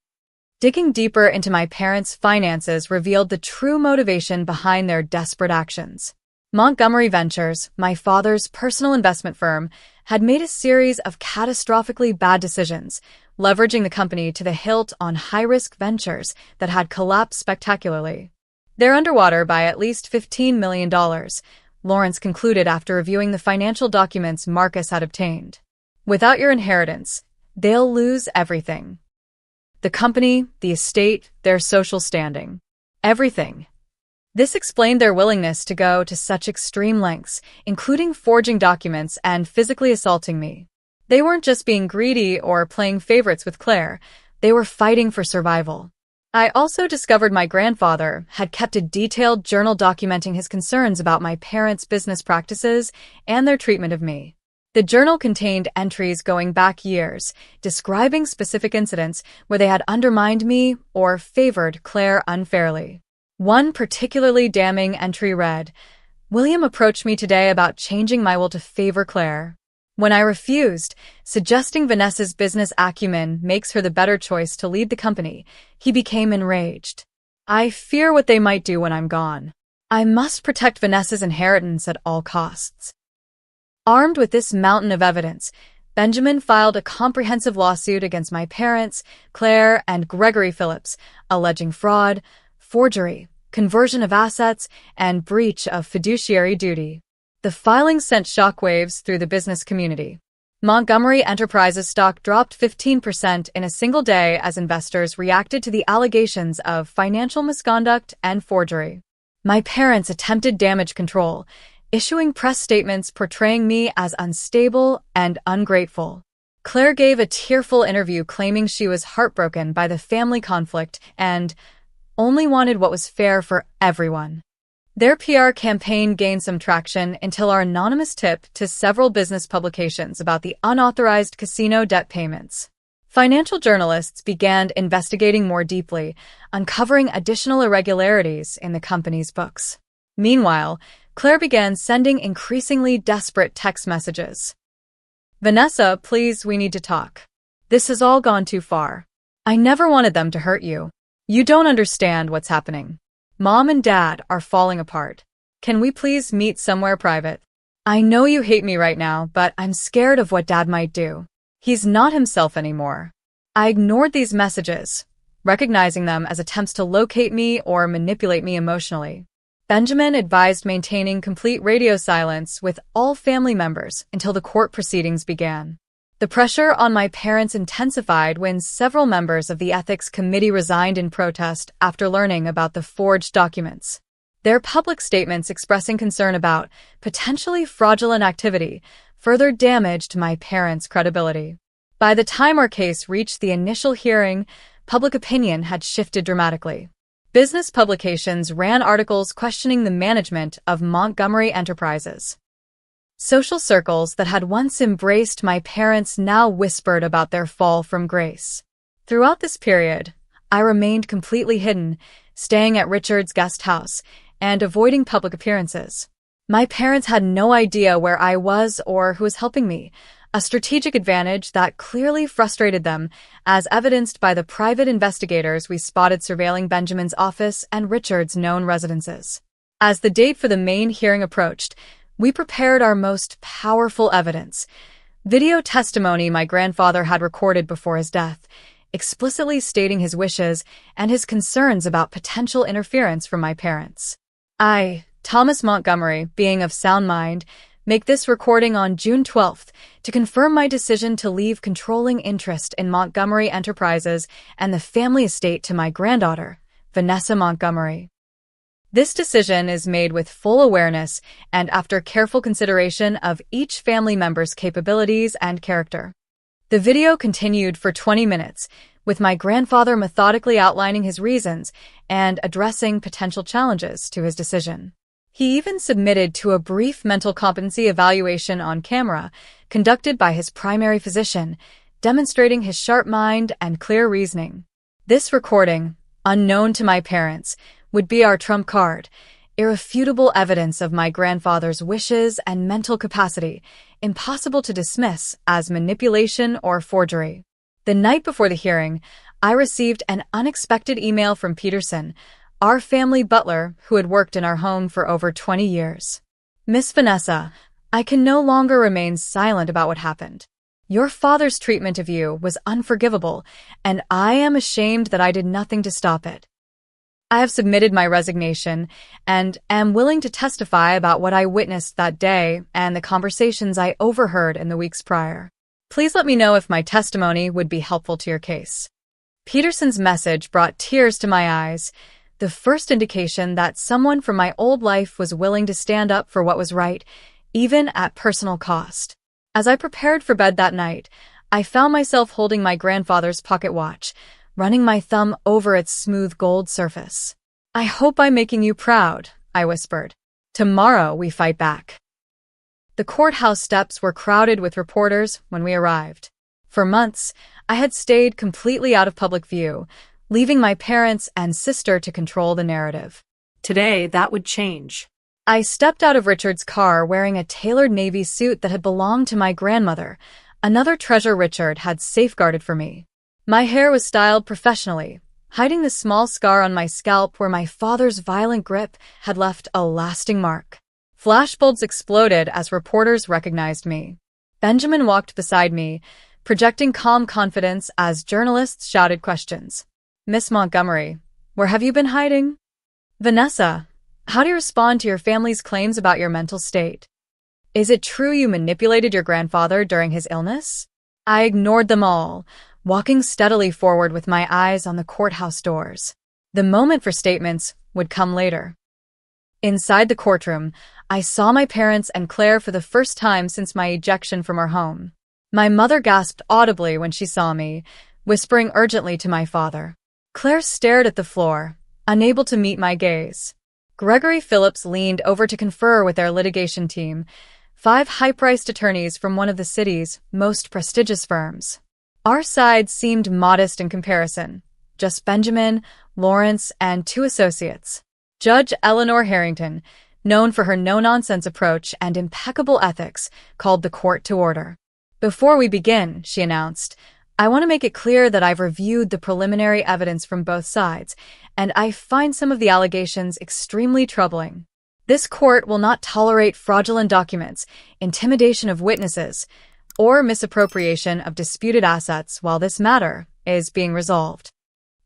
Digging deeper into my parents' finances revealed the true motivation behind their desperate actions. Montgomery Ventures, my father's personal investment firm, had made a series of catastrophically bad decisions, leveraging the company to the hilt on high-risk ventures that had collapsed spectacularly. "They're underwater by at least $15 million, Lawrence concluded after reviewing the financial documents Marcus had obtained. "Without your inheritance, they'll lose everything. The company, the estate, their social standing. Everything." This explained their willingness to go to such extreme lengths, including forging documents and physically assaulting me. They weren't just being greedy or playing favorites with Claire, they were fighting for survival. I also discovered my grandfather had kept a detailed journal documenting his concerns about my parents' business practices and their treatment of me. The journal contained entries going back years, describing specific incidents where they had undermined me or favored Claire unfairly. One particularly damning entry read, "William approached me today about changing my will to favor Claire. When I refused, suggesting Vanessa's business acumen makes her the better choice to lead the company, he became enraged. I fear what they might do when I'm gone. I must protect Vanessa's inheritance at all costs." Armed with this mountain of evidence, Benjamin filed a comprehensive lawsuit against my parents, Claire, and Gregory Phillips, alleging fraud, forgery, conversion of assets, and breach of fiduciary duty. The filing sent shockwaves through the business community. Montgomery Enterprises stock dropped 15% in a single day as investors reacted to the allegations of financial misconduct and forgery. My parents attempted damage control, issuing press statements portraying me as unstable and ungrateful. Claire gave a tearful interview claiming she was heartbroken by the family conflict and only wanted what was fair for everyone. Their PR campaign gained some traction until our anonymous tip to several business publications about the unauthorized casino debt payments. Financial journalists began investigating more deeply, uncovering additional irregularities in the company's books. Meanwhile, Claire began sending increasingly desperate text messages. "Vanessa, please, we need to talk. This has all gone too far. I never wanted them to hurt you. You don't understand what's happening. Mom and Dad are falling apart. Can we please meet somewhere private? I know you hate me right now, but I'm scared of what Dad might do. He's not himself anymore." I ignored these messages, recognizing them as attempts to locate me or manipulate me emotionally. Benjamin advised maintaining complete radio silence with all family members until the court proceedings began. The pressure on my parents intensified when several members of the ethics committee resigned in protest after learning about the forged documents. Their public statements expressing concern about potentially fraudulent activity further damaged my parents' credibility. By the time our case reached the initial hearing, public opinion had shifted dramatically. Business publications ran articles questioning the management of Montgomery Enterprises. Social circles that had once embraced my parents now whispered about their fall from grace. Throughout this period, I remained completely hidden, staying at Richard's guest house and avoiding public appearances. My parents had no idea where I was or who was helping me, a strategic advantage that clearly frustrated them, as evidenced by the private investigators we spotted surveilling Benjamin's office and Richard's known residences. As the date for the main hearing approached, we prepared our most powerful evidence, video testimony my grandfather had recorded before his death, explicitly stating his wishes and his concerns about potential interference from my parents. I, Thomas Montgomery, being of sound mind, make this recording on June 12th to confirm my decision to leave controlling interest in Montgomery Enterprises and the family estate to my granddaughter, Vanessa Montgomery. This decision is made with full awareness and after careful consideration of each family member's capabilities and character. The video continued for 20 minutes, with my grandfather methodically outlining his reasons and addressing potential challenges to his decision. He even submitted to a brief mental competency evaluation on camera, conducted by his primary physician, demonstrating his sharp mind and clear reasoning. This recording, unknown to my parents, would be our trump card, irrefutable evidence of my grandfather's wishes and mental capacity, impossible to dismiss as manipulation or forgery. The night before the hearing, I received an unexpected email from Peterson, our family butler who had worked in our home for over 20 years. "Miss Vanessa, I can no longer remain silent about what happened. Your father's treatment of you was unforgivable, and I am ashamed that I did nothing to stop it. I have submitted my resignation and am willing to testify about what I witnessed that day and the conversations I overheard in the weeks prior. Please let me know if my testimony would be helpful to your case." Peterson's message brought tears to my eyes, the first indication that someone from my old life was willing to stand up for what was right, even at personal cost. As I prepared for bed that night, I found myself holding my grandfather's pocket watch, running my thumb over its smooth gold surface. "I hope I'm making you proud," I whispered. "Tomorrow we fight back." The courthouse steps were crowded with reporters when we arrived. For months, I had stayed completely out of public view, leaving my parents and sister to control the narrative. Today, that would change. I stepped out of Richard's car wearing a tailored navy suit that had belonged to my grandmother, another treasure Richard had safeguarded for me. My hair was styled professionally, hiding the small scar on my scalp where my father's violent grip had left a lasting mark. Flashbulbs exploded as reporters recognized me. Benjamin walked beside me, projecting calm confidence as journalists shouted questions. "Miss Montgomery, where have you been hiding? Vanessa, how do you respond to your family's claims about your mental state?" Is it true you manipulated your grandfather during his illness? I ignored them all, walking steadily forward with my eyes on the courthouse doors. The moment for statements would come later. Inside the courtroom, I saw my parents and Claire for the first time since my ejection from our home. My mother gasped audibly when she saw me, whispering urgently to my father. Claire stared at the floor, unable to meet my gaze. Gregory Phillips leaned over to confer with their litigation team, 5 high-priced attorneys from one of the city's most prestigious firms. Our side seemed modest in comparison, just Benjamin, Lawrence, and 2 associates. Judge Eleanor Harrington, known for her no-nonsense approach and impeccable ethics, called the court to order. Before we begin, she announced, I want to make it clear that I've reviewed the preliminary evidence from both sides, and I find some of the allegations extremely troubling. This court will not tolerate fraudulent documents, intimidation of witnesses, or misappropriation of disputed assets while this matter is being resolved.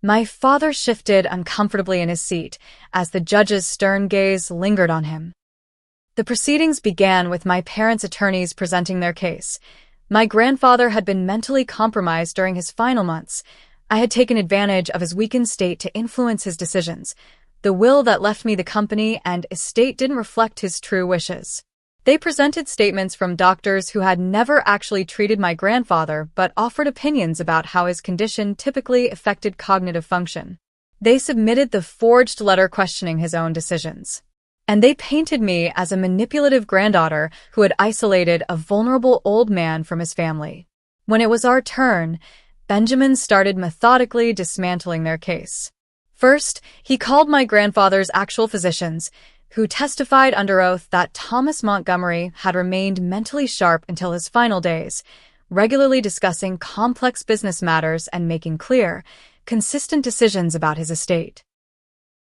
My father shifted uncomfortably in his seat as the judge's stern gaze lingered on him. The proceedings began with my parents' attorneys presenting their case. My grandfather had been mentally compromised during his final months. I had taken advantage of his weakened state to influence his decisions. The will that left me the company and estate didn't reflect his true wishes. They presented statements from doctors who had never actually treated my grandfather but offered opinions about how his condition typically affected cognitive function. They submitted the forged letter questioning his own decisions. And they painted me as a manipulative granddaughter who had isolated a vulnerable old man from his family. When it was our turn, Benjamin started methodically dismantling their case. First, he called my grandfather's actual physicians, who testified under oath that Thomas Montgomery had remained mentally sharp until his final days, regularly discussing complex business matters and making clear, consistent decisions about his estate.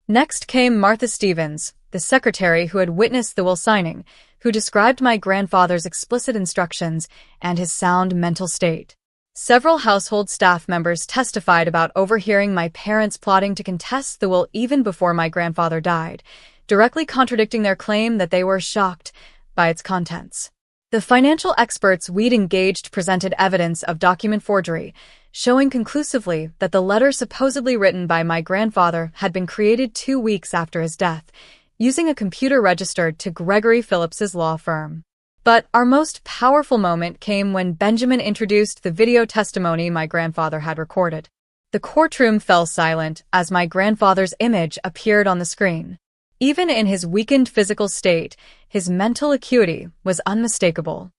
Next came Martha Stevens, the secretary who had witnessed the will signing, who described my grandfather's explicit instructions and his sound mental state. Several household staff members testified about overhearing my parents plotting to contest the will even before my grandfather died, directly contradicting their claim that they were shocked by its contents. The financial experts we'd engaged presented evidence of document forgery, showing conclusively that the letter supposedly written by my grandfather had been created 2 weeks after his death, using a computer registered to Gregory Phillips's law firm. But our most powerful moment came when Benjamin introduced the video testimony my grandfather had recorded. The courtroom fell silent as my grandfather's image appeared on the screen. Even in his weakened physical state, his mental acuity was unmistakable.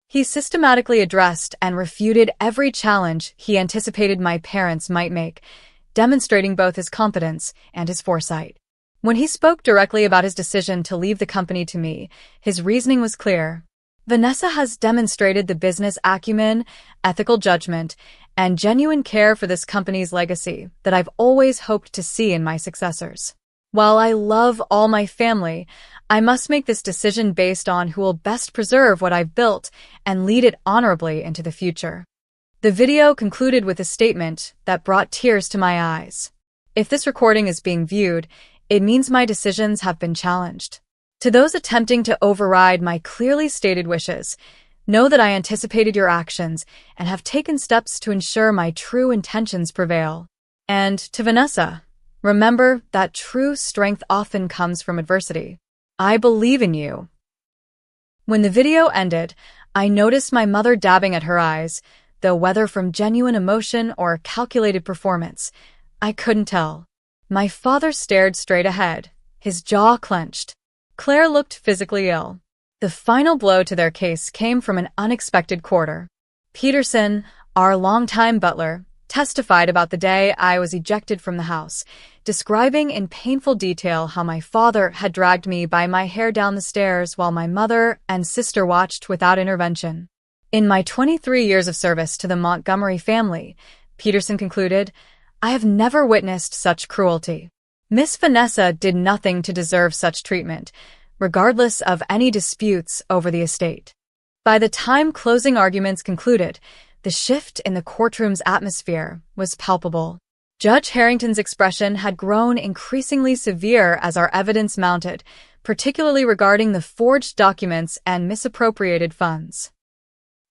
He systematically addressed and refuted every challenge he anticipated my parents might make, demonstrating both his competence and his foresight. When he spoke directly about his decision to leave the company to me, his reasoning was clear. Vanessa has demonstrated the business acumen, ethical judgment, and genuine care for this company's legacy that I've always hoped to see in my successors. While I love all my family, I must make this decision based on who will best preserve what I've built and lead it honorably into the future. The video concluded with a statement that brought tears to my eyes. If this recording is being viewed, it means my decisions have been challenged. To those attempting to override my clearly stated wishes, know that I anticipated your actions and have taken steps to ensure my true intentions prevail. And to Vanessa, remember that true strength often comes from adversity. I believe in you. When the video ended, I noticed my mother dabbing at her eyes, though whether from genuine emotion or calculated performance, I couldn't tell. My father stared straight ahead, his jaw clenched. Claire looked physically ill. The final blow to their case came from an unexpected quarter. Peterson, our longtime butler, testified about the day I was ejected from the house, describing in painful detail how my father had dragged me by my hair down the stairs while my mother and sister watched without intervention. In my 23 years of service to the Montgomery family, Peterson concluded, I have never witnessed such cruelty. Miss Vanessa did nothing to deserve such treatment, regardless of any disputes over the estate. By the time closing arguments concluded, the shift in the courtroom's atmosphere was palpable. Judge Harrington's expression had grown increasingly severe as our evidence mounted, particularly regarding the forged documents and misappropriated funds.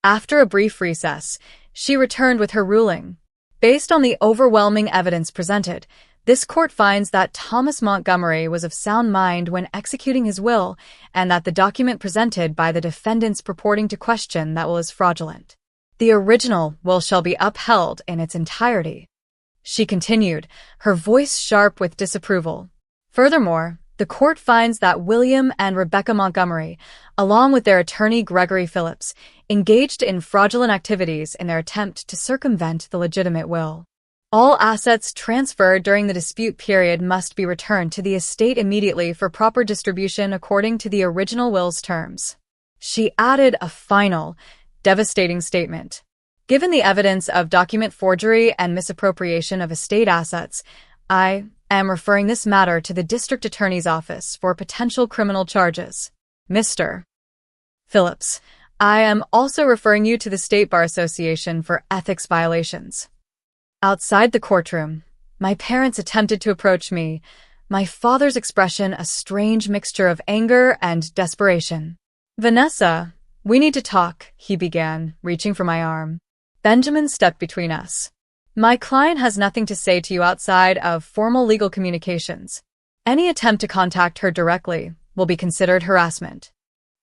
After a brief recess, she returned with her ruling. Based on the overwhelming evidence presented, this court finds that Thomas Montgomery was of sound mind when executing his will, and that the document presented by the defendants purporting to question that will is fraudulent. The original will shall be upheld in its entirety. She continued, her voice sharp with disapproval. Furthermore, the court finds that William and Rebecca Montgomery, along with their attorney Gregory Phillips, engaged in fraudulent activities in their attempt to circumvent the legitimate will. All assets transferred during the dispute period must be returned to the estate immediately for proper distribution according to the original will's terms. She added a final, devastating statement. Given the evidence of document forgery and misappropriation of estate assets, I am referring this matter to the District Attorney's Office for potential criminal charges. Mr. Phillips, I am also referring you to the State Bar Association for ethics violations. Outside the courtroom, my parents attempted to approach me, my father's expression a strange mixture of anger and desperation. Vanessa, we need to talk, he began, reaching for my arm. Benjamin stepped between us. My client has nothing to say to you outside of formal legal communications. Any attempt to contact her directly will be considered harassment.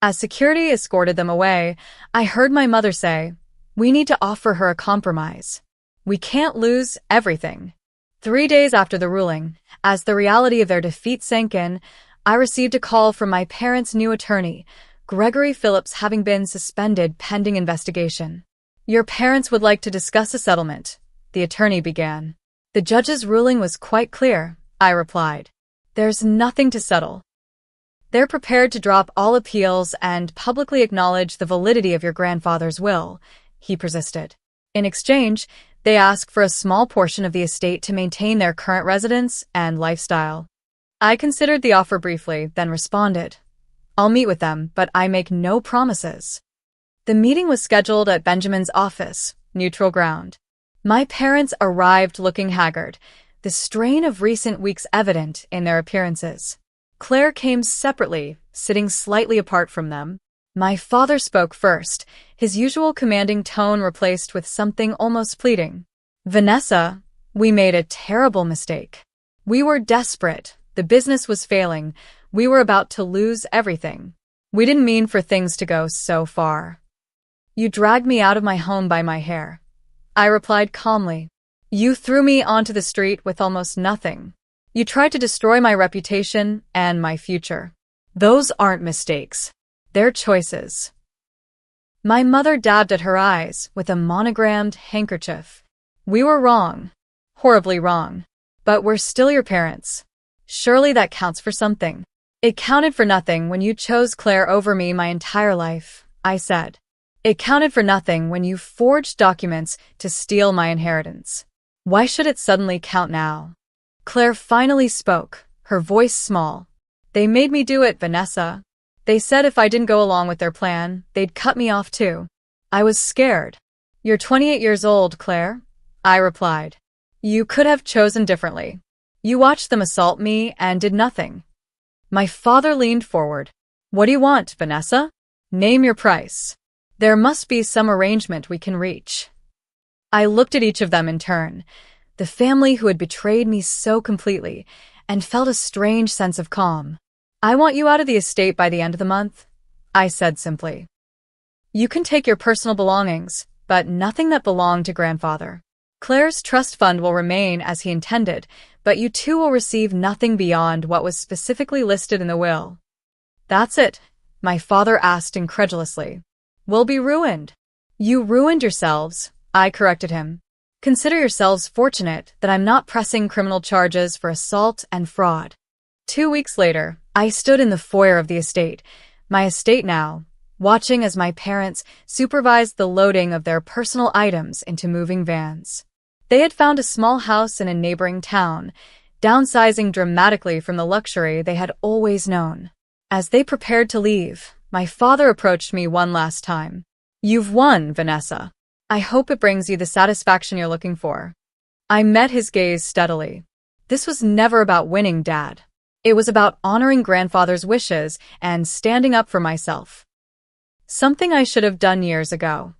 As security escorted them away, I heard my mother say, we need to offer her a compromise. We can't lose everything. 3 days after the ruling, as the reality of their defeat sank in, I received a call from my parents' new attorney, Gregory Phillips, having been suspended pending investigation. Your parents would like to discuss a settlement, the attorney began. The judge's ruling was quite clear, I replied. There's nothing to settle. They're prepared to drop all appeals and publicly acknowledge the validity of your grandfather's will, he persisted. In exchange, they ask for a small portion of the estate to maintain their current residence and lifestyle. I considered the offer briefly, then responded, I'll meet with them, but I make no promises. The meeting was scheduled at Benjamin's office, neutral ground. My parents arrived looking haggard, the strain of recent weeks evident in their appearances. Claire came separately, sitting slightly apart from them. My father spoke first, his usual commanding tone replaced with something almost pleading. Vanessa, we made a terrible mistake. We were desperate, the business was failing, we were about to lose everything. We didn't mean for things to go so far. You dragged me out of my home by my hair. I replied calmly. You threw me onto the street with almost nothing. You tried to destroy my reputation and my future. Those aren't mistakes. They're choices. My mother dabbed at her eyes with a monogrammed handkerchief. We were wrong. Horribly wrong. But we're still your parents. Surely that counts for something. It counted for nothing when you chose Claire over me my entire life, I said. It counted for nothing when you forged documents to steal my inheritance. Why should it suddenly count now? Claire finally spoke, her voice small. They made me do it, Vanessa. They said if I didn't go along with their plan, they'd cut me off too. I was scared. You're 28 years old, Claire, I replied. You could have chosen differently. You watched them assault me and did nothing. My father leaned forward. What do you want, Vanessa? Name your price. There must be some arrangement we can reach. I looked at each of them in turn, the family who had betrayed me so completely, and felt a strange sense of calm. I want you out of the estate by the end of the month, I said simply. You can take your personal belongings, but nothing that belonged to grandfather. Claire's trust fund will remain as he intended, but you two will receive nothing beyond what was specifically listed in the will. That's it, my father asked incredulously. We'll be ruined. You ruined yourselves, I corrected him. Consider yourselves fortunate that I'm not pressing criminal charges for assault and fraud. 2 weeks later, I stood in the foyer of the estate, my estate now, watching as my parents supervised the loading of their personal items into moving vans. They had found a small house in a neighboring town, downsizing dramatically from the luxury they had always known. As they prepared to leave, my father approached me one last time. You've won, Vanessa. I hope it brings you the satisfaction you're looking for. I met his gaze steadily. This was never about winning, Dad. It was about honoring grandfather's wishes and standing up for myself. Something I should have done years ago.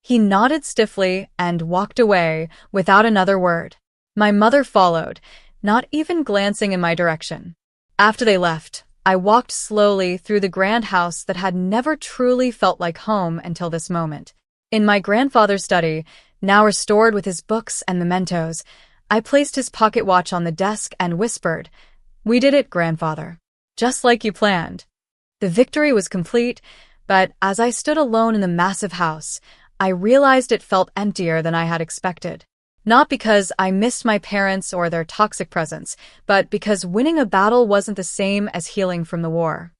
He nodded stiffly and walked away without another word. My mother followed, not even glancing in my direction. After they left, I walked slowly through the grand house that had never truly felt like home until this moment. In my grandfather's study, now restored with his books and mementos, I placed his pocket watch on the desk and whispered, "We did it, grandfather. Just like you planned." The victory was complete, but as I stood alone in the massive house, I realized it felt emptier than I had expected. Not because I missed my parents or their toxic presence, but because winning a battle wasn't the same as healing from the war.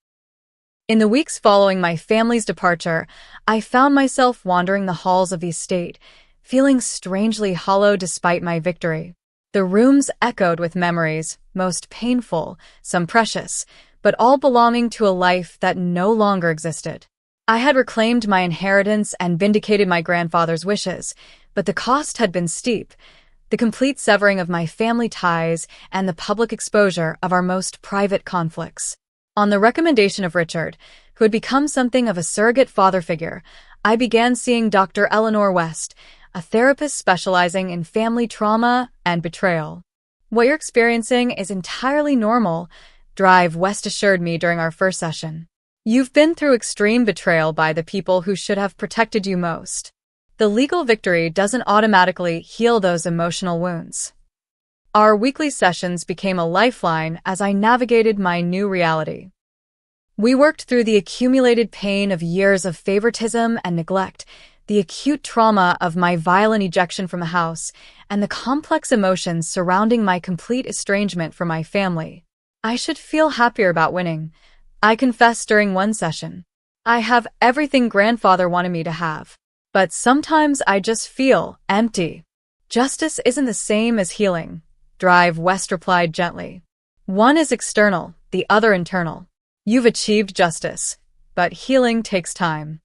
In the weeks following my family's departure, I found myself wandering the halls of the estate, feeling strangely hollow despite my victory. The rooms echoed with memories, most painful, some precious, but all belonging to a life that no longer existed. I had reclaimed my inheritance and vindicated my grandfather's wishes, but the cost had been steep, the complete severing of my family ties and the public exposure of our most private conflicts. On the recommendation of Richard, who had become something of a surrogate father figure, I began seeing Dr. Eleanor West, a therapist specializing in family trauma and betrayal. "What you're experiencing is entirely normal," Drive West assured me during our first session. "You've been through extreme betrayal by the people who should have protected you most. The legal victory doesn't automatically heal those emotional wounds." Our weekly sessions became a lifeline as I navigated my new reality. We worked through the accumulated pain of years of favoritism and neglect, the acute trauma of my violent ejection from the house, and the complex emotions surrounding my complete estrangement from my family. I should feel happier about winning, I confessed during one session. I have everything grandfather wanted me to have. But sometimes I just feel empty. "Justice isn't the same as healing," Drive West replied gently. "One is external, the other internal. You've achieved justice, but healing takes time."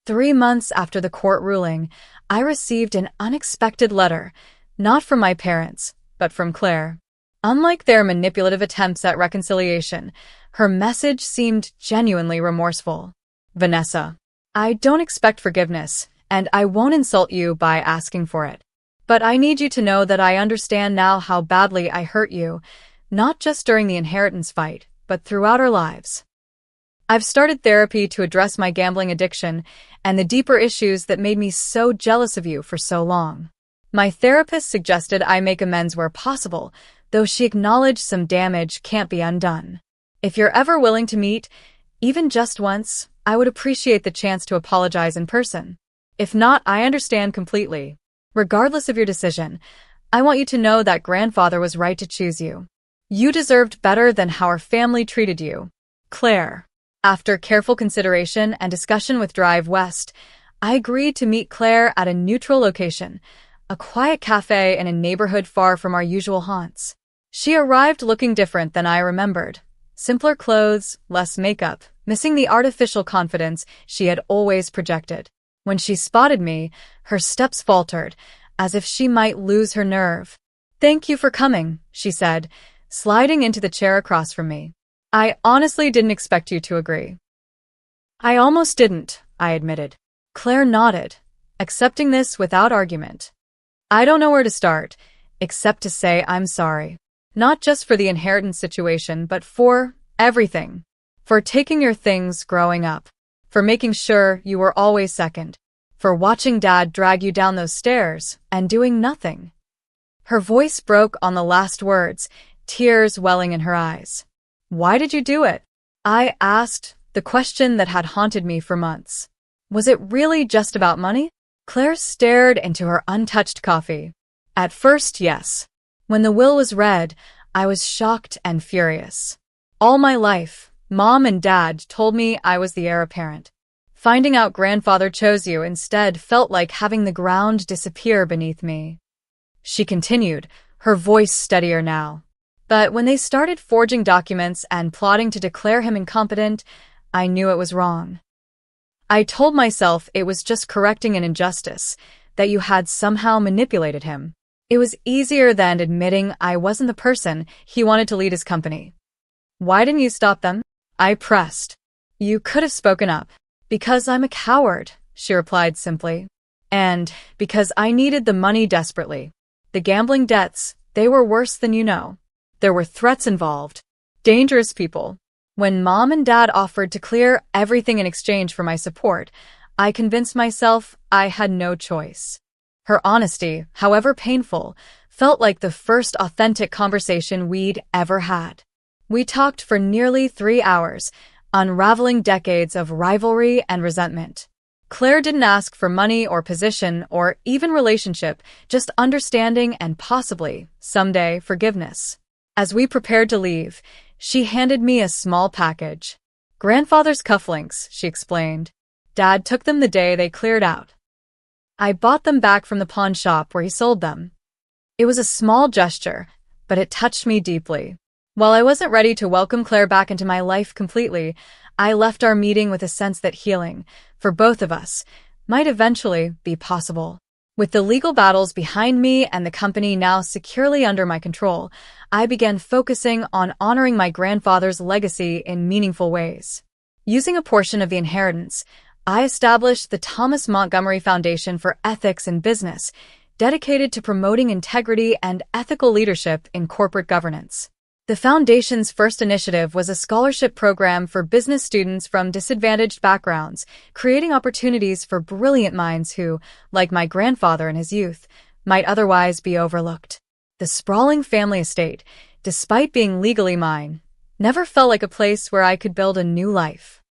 3 months after the court ruling, I received an unexpected letter, not from my parents, but from Claire. Unlike their manipulative attempts at reconciliation, her message seemed genuinely remorseful. "Vanessa, I don't expect forgiveness, and I won't insult you by asking for it. But I need you to know that I understand now how badly I hurt you, not just during the inheritance fight, but throughout our lives. I've started therapy to address my gambling addiction and the deeper issues that made me so jealous of you for so long. My therapist suggested I make amends where possible, though she acknowledged some damage can't be undone. If you're ever willing to meet, even just once, I would appreciate the chance to apologize in person. If not, I understand completely. Regardless of your decision, I want you to know that grandfather was right to choose you. You deserved better than how our family treated you. Claire." After careful consideration and discussion with Drive West, I agreed to meet Claire at a neutral location, a quiet cafe in a neighborhood far from our usual haunts. She arrived looking different than I remembered. Simpler clothes, less makeup, missing the artificial confidence she had always projected. When she spotted me, her steps faltered, as if she might lose her nerve. "Thank you for coming," she said, sliding into the chair across from me. "I honestly didn't expect you to agree." "I almost didn't," I admitted. Claire nodded, accepting this without argument. "I don't know where to start, except to say I'm sorry. Not just for the inheritance situation, but for everything. For taking your things growing up. For making sure you were always second. For watching Dad drag you down those stairs and doing nothing." Her voice broke on the last words, tears welling in her eyes. "Why did you do it?" I asked, the question that had haunted me for months. Was it really just about money? Claire stared into her untouched coffee. "At first, yes. When the will was read, I was shocked and furious. All my life, Mom and Dad told me I was the heir apparent. Finding out grandfather chose you instead felt like having the ground disappear beneath me." She continued, her voice steadier now. "But when they started forging documents and plotting to declare him incompetent, I knew it was wrong. I told myself it was just correcting an injustice, that you had somehow manipulated him. It was easier than admitting I wasn't the person he wanted to lead his company." Why didn't you stop them? I pressed. You could have spoken up. Because I'm a coward, she replied simply. And because I needed the money desperately. The gambling debts, they were worse than you know. There were threats involved. Dangerous people. When Mom and Dad offered to clear everything in exchange for my support, I convinced myself I had no choice. Her honesty, however painful, felt like the first authentic conversation we'd ever had. We talked for nearly 3 hours, unraveling decades of rivalry and resentment. Claire didn't ask for money or position or even relationship, just understanding and possibly, someday, forgiveness. As we prepared to leave, she handed me a small package. Grandfather's cufflinks, she explained. Dad took them the day they cleared out. I bought them back from the pawn shop where he sold them. It was a small gesture, but it touched me deeply. While I wasn't ready to welcome Claire back into my life completely, I left our meeting with a sense that healing, for both of us, might eventually be possible. With the legal battles behind me and the company now securely under my control, I began focusing on honoring my grandfather's legacy in meaningful ways. Using a portion of the inheritance, I established the Thomas Montgomery Foundation for Ethics in Business, dedicated to promoting integrity and ethical leadership in corporate governance. The Foundation's first initiative was a scholarship program for business students from disadvantaged backgrounds, creating opportunities for brilliant minds who, like my grandfather in his youth, might otherwise be overlooked. The sprawling family estate, despite being legally mine, never felt like a place where I could build a new life.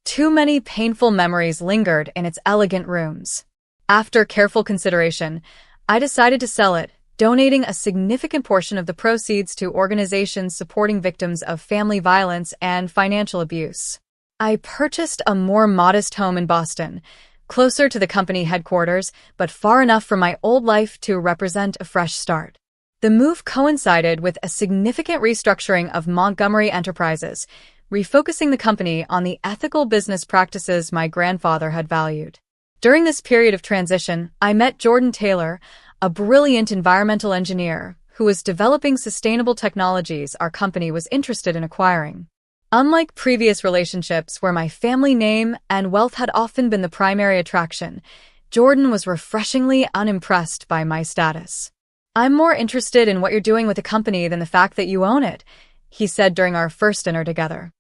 Too many painful memories lingered in its elegant rooms. After careful consideration, I decided to sell it, donating a significant portion of the proceeds to organizations supporting victims of family violence and financial abuse. I purchased a more modest home in Boston, closer to the company headquarters, but far enough from my old life to represent a fresh start. The move coincided with a significant restructuring of Montgomery Enterprises, refocusing the company on the ethical business practices my grandfather had valued. During this period of transition, I met Jordan Taylor, a brilliant environmental engineer who was developing sustainable technologies our company was interested in acquiring. Unlike previous relationships where my family name and wealth had often been the primary attraction, Jordan was refreshingly unimpressed by my status. "I'm more interested in what you're doing with the company than the fact that you own it," he said during our first dinner together.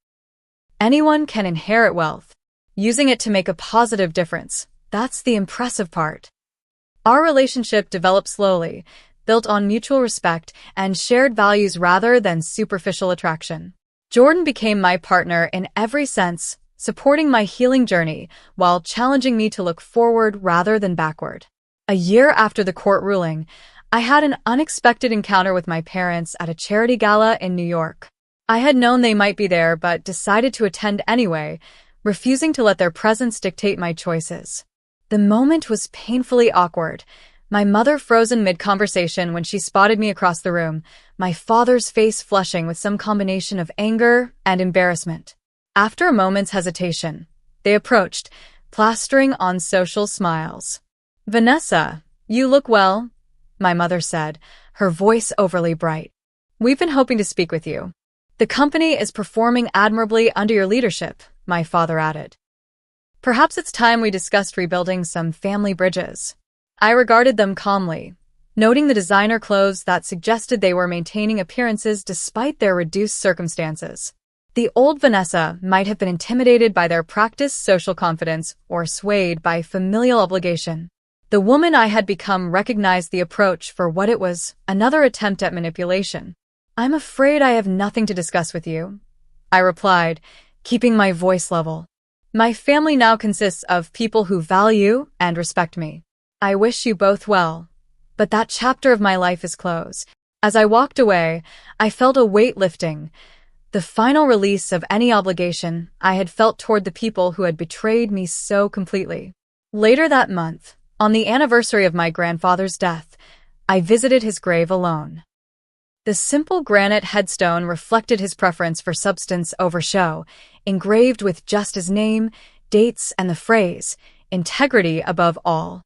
Anyone can inherit wealth. Using it to make a positive difference, that's the impressive part. Our relationship developed slowly, built on mutual respect and shared values rather than superficial attraction. Jordan became my partner in every sense, supporting my healing journey while challenging me to look forward rather than backward. A year after the court ruling, I had an unexpected encounter with my parents at a charity gala in New York. I had known they might be there but decided to attend anyway, refusing to let their presence dictate my choices. The moment was painfully awkward, my mother frozen mid-conversation when she spotted me across the room, my father's face flushing with some combination of anger and embarrassment. After a moment's hesitation, they approached, plastering on social smiles. "Vanessa, you look well," my mother said, her voice overly bright. "We've been hoping to speak with you. The company is performing admirably under your leadership," my father added. "Perhaps it's time we discussed rebuilding some family bridges." I regarded them calmly, noting the designer clothes that suggested they were maintaining appearances despite their reduced circumstances. The old Vanessa might have been intimidated by their practiced social confidence or swayed by familial obligation. The woman I had become recognized the approach for what it was, another attempt at manipulation. "I'm afraid I have nothing to discuss with you," I replied, keeping my voice level. "My family now consists of people who value and respect me. I wish you both well, but that chapter of my life is closed." As I walked away, I felt a weight lifting, the final release of any obligation I had felt toward the people who had betrayed me so completely. Later that month, on the anniversary of my grandfather's death, I visited his grave alone. The simple granite headstone reflected his preference for substance over show, engraved with just his name, dates, and the phrase, "integrity above all."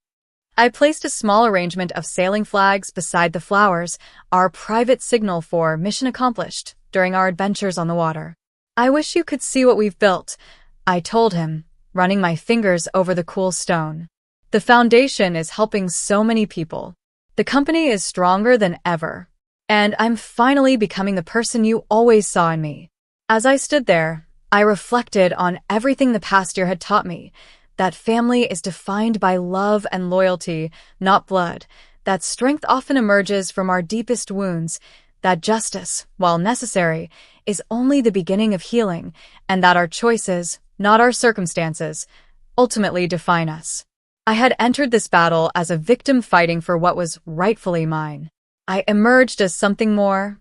I placed a small arrangement of sailing flags beside the flowers, our private signal for mission accomplished during our adventures on the water. I wish you could see what we've built, I told him, running my fingers over the cool stone. The foundation is helping so many people. The company is stronger than ever. And I'm finally becoming the person you always saw in me. As I stood there, I reflected on everything the past year had taught me, that family is defined by love and loyalty, not blood, that strength often emerges from our deepest wounds, that justice, while necessary, is only the beginning of healing, and that our choices, not our circumstances, ultimately define us. I had entered this battle as a victim fighting for what was rightfully mine. I emerged as something more.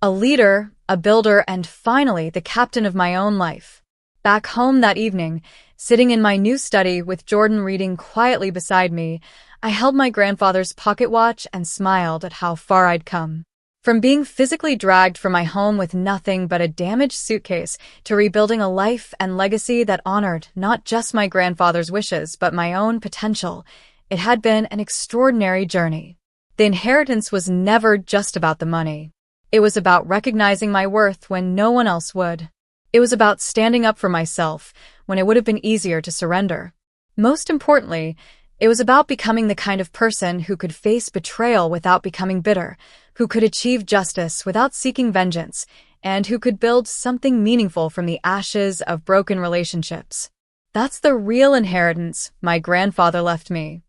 A leader, a builder, and finally the captain of my own life. Back home that evening, sitting in my new study with Jordan reading quietly beside me, I held my grandfather's pocket watch and smiled at how far I'd come. From being physically dragged from my home with nothing but a damaged suitcase to rebuilding a life and legacy that honored not just my grandfather's wishes but my own potential, it had been an extraordinary journey. The inheritance was never just about the money. It was about recognizing my worth when no one else would. It was about standing up for myself when it would have been easier to surrender. Most importantly, it was about becoming the kind of person who could face betrayal without becoming bitter, who could achieve justice without seeking vengeance, and who could build something meaningful from the ashes of broken relationships. That's the real inheritance my grandfather left me.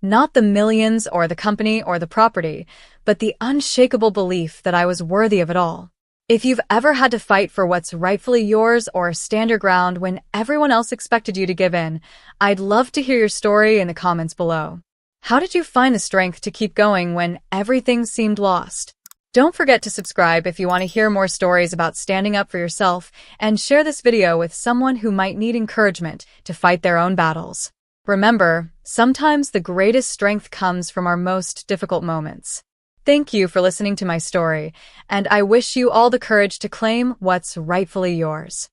Not the millions or the company or the property, but the unshakable belief that I was worthy of it all. If you've ever had to fight for what's rightfully yours or stand your ground when everyone else expected you to give in, I'd love to hear your story in the comments below. How did you find the strength to keep going when everything seemed lost? Don't forget to subscribe if you want to hear more stories about standing up for yourself, and share this video with someone who might need encouragement to fight their own battles. Remember, sometimes the greatest strength comes from our most difficult moments. Thank you for listening to my story, and I wish you all the courage to claim what's rightfully yours.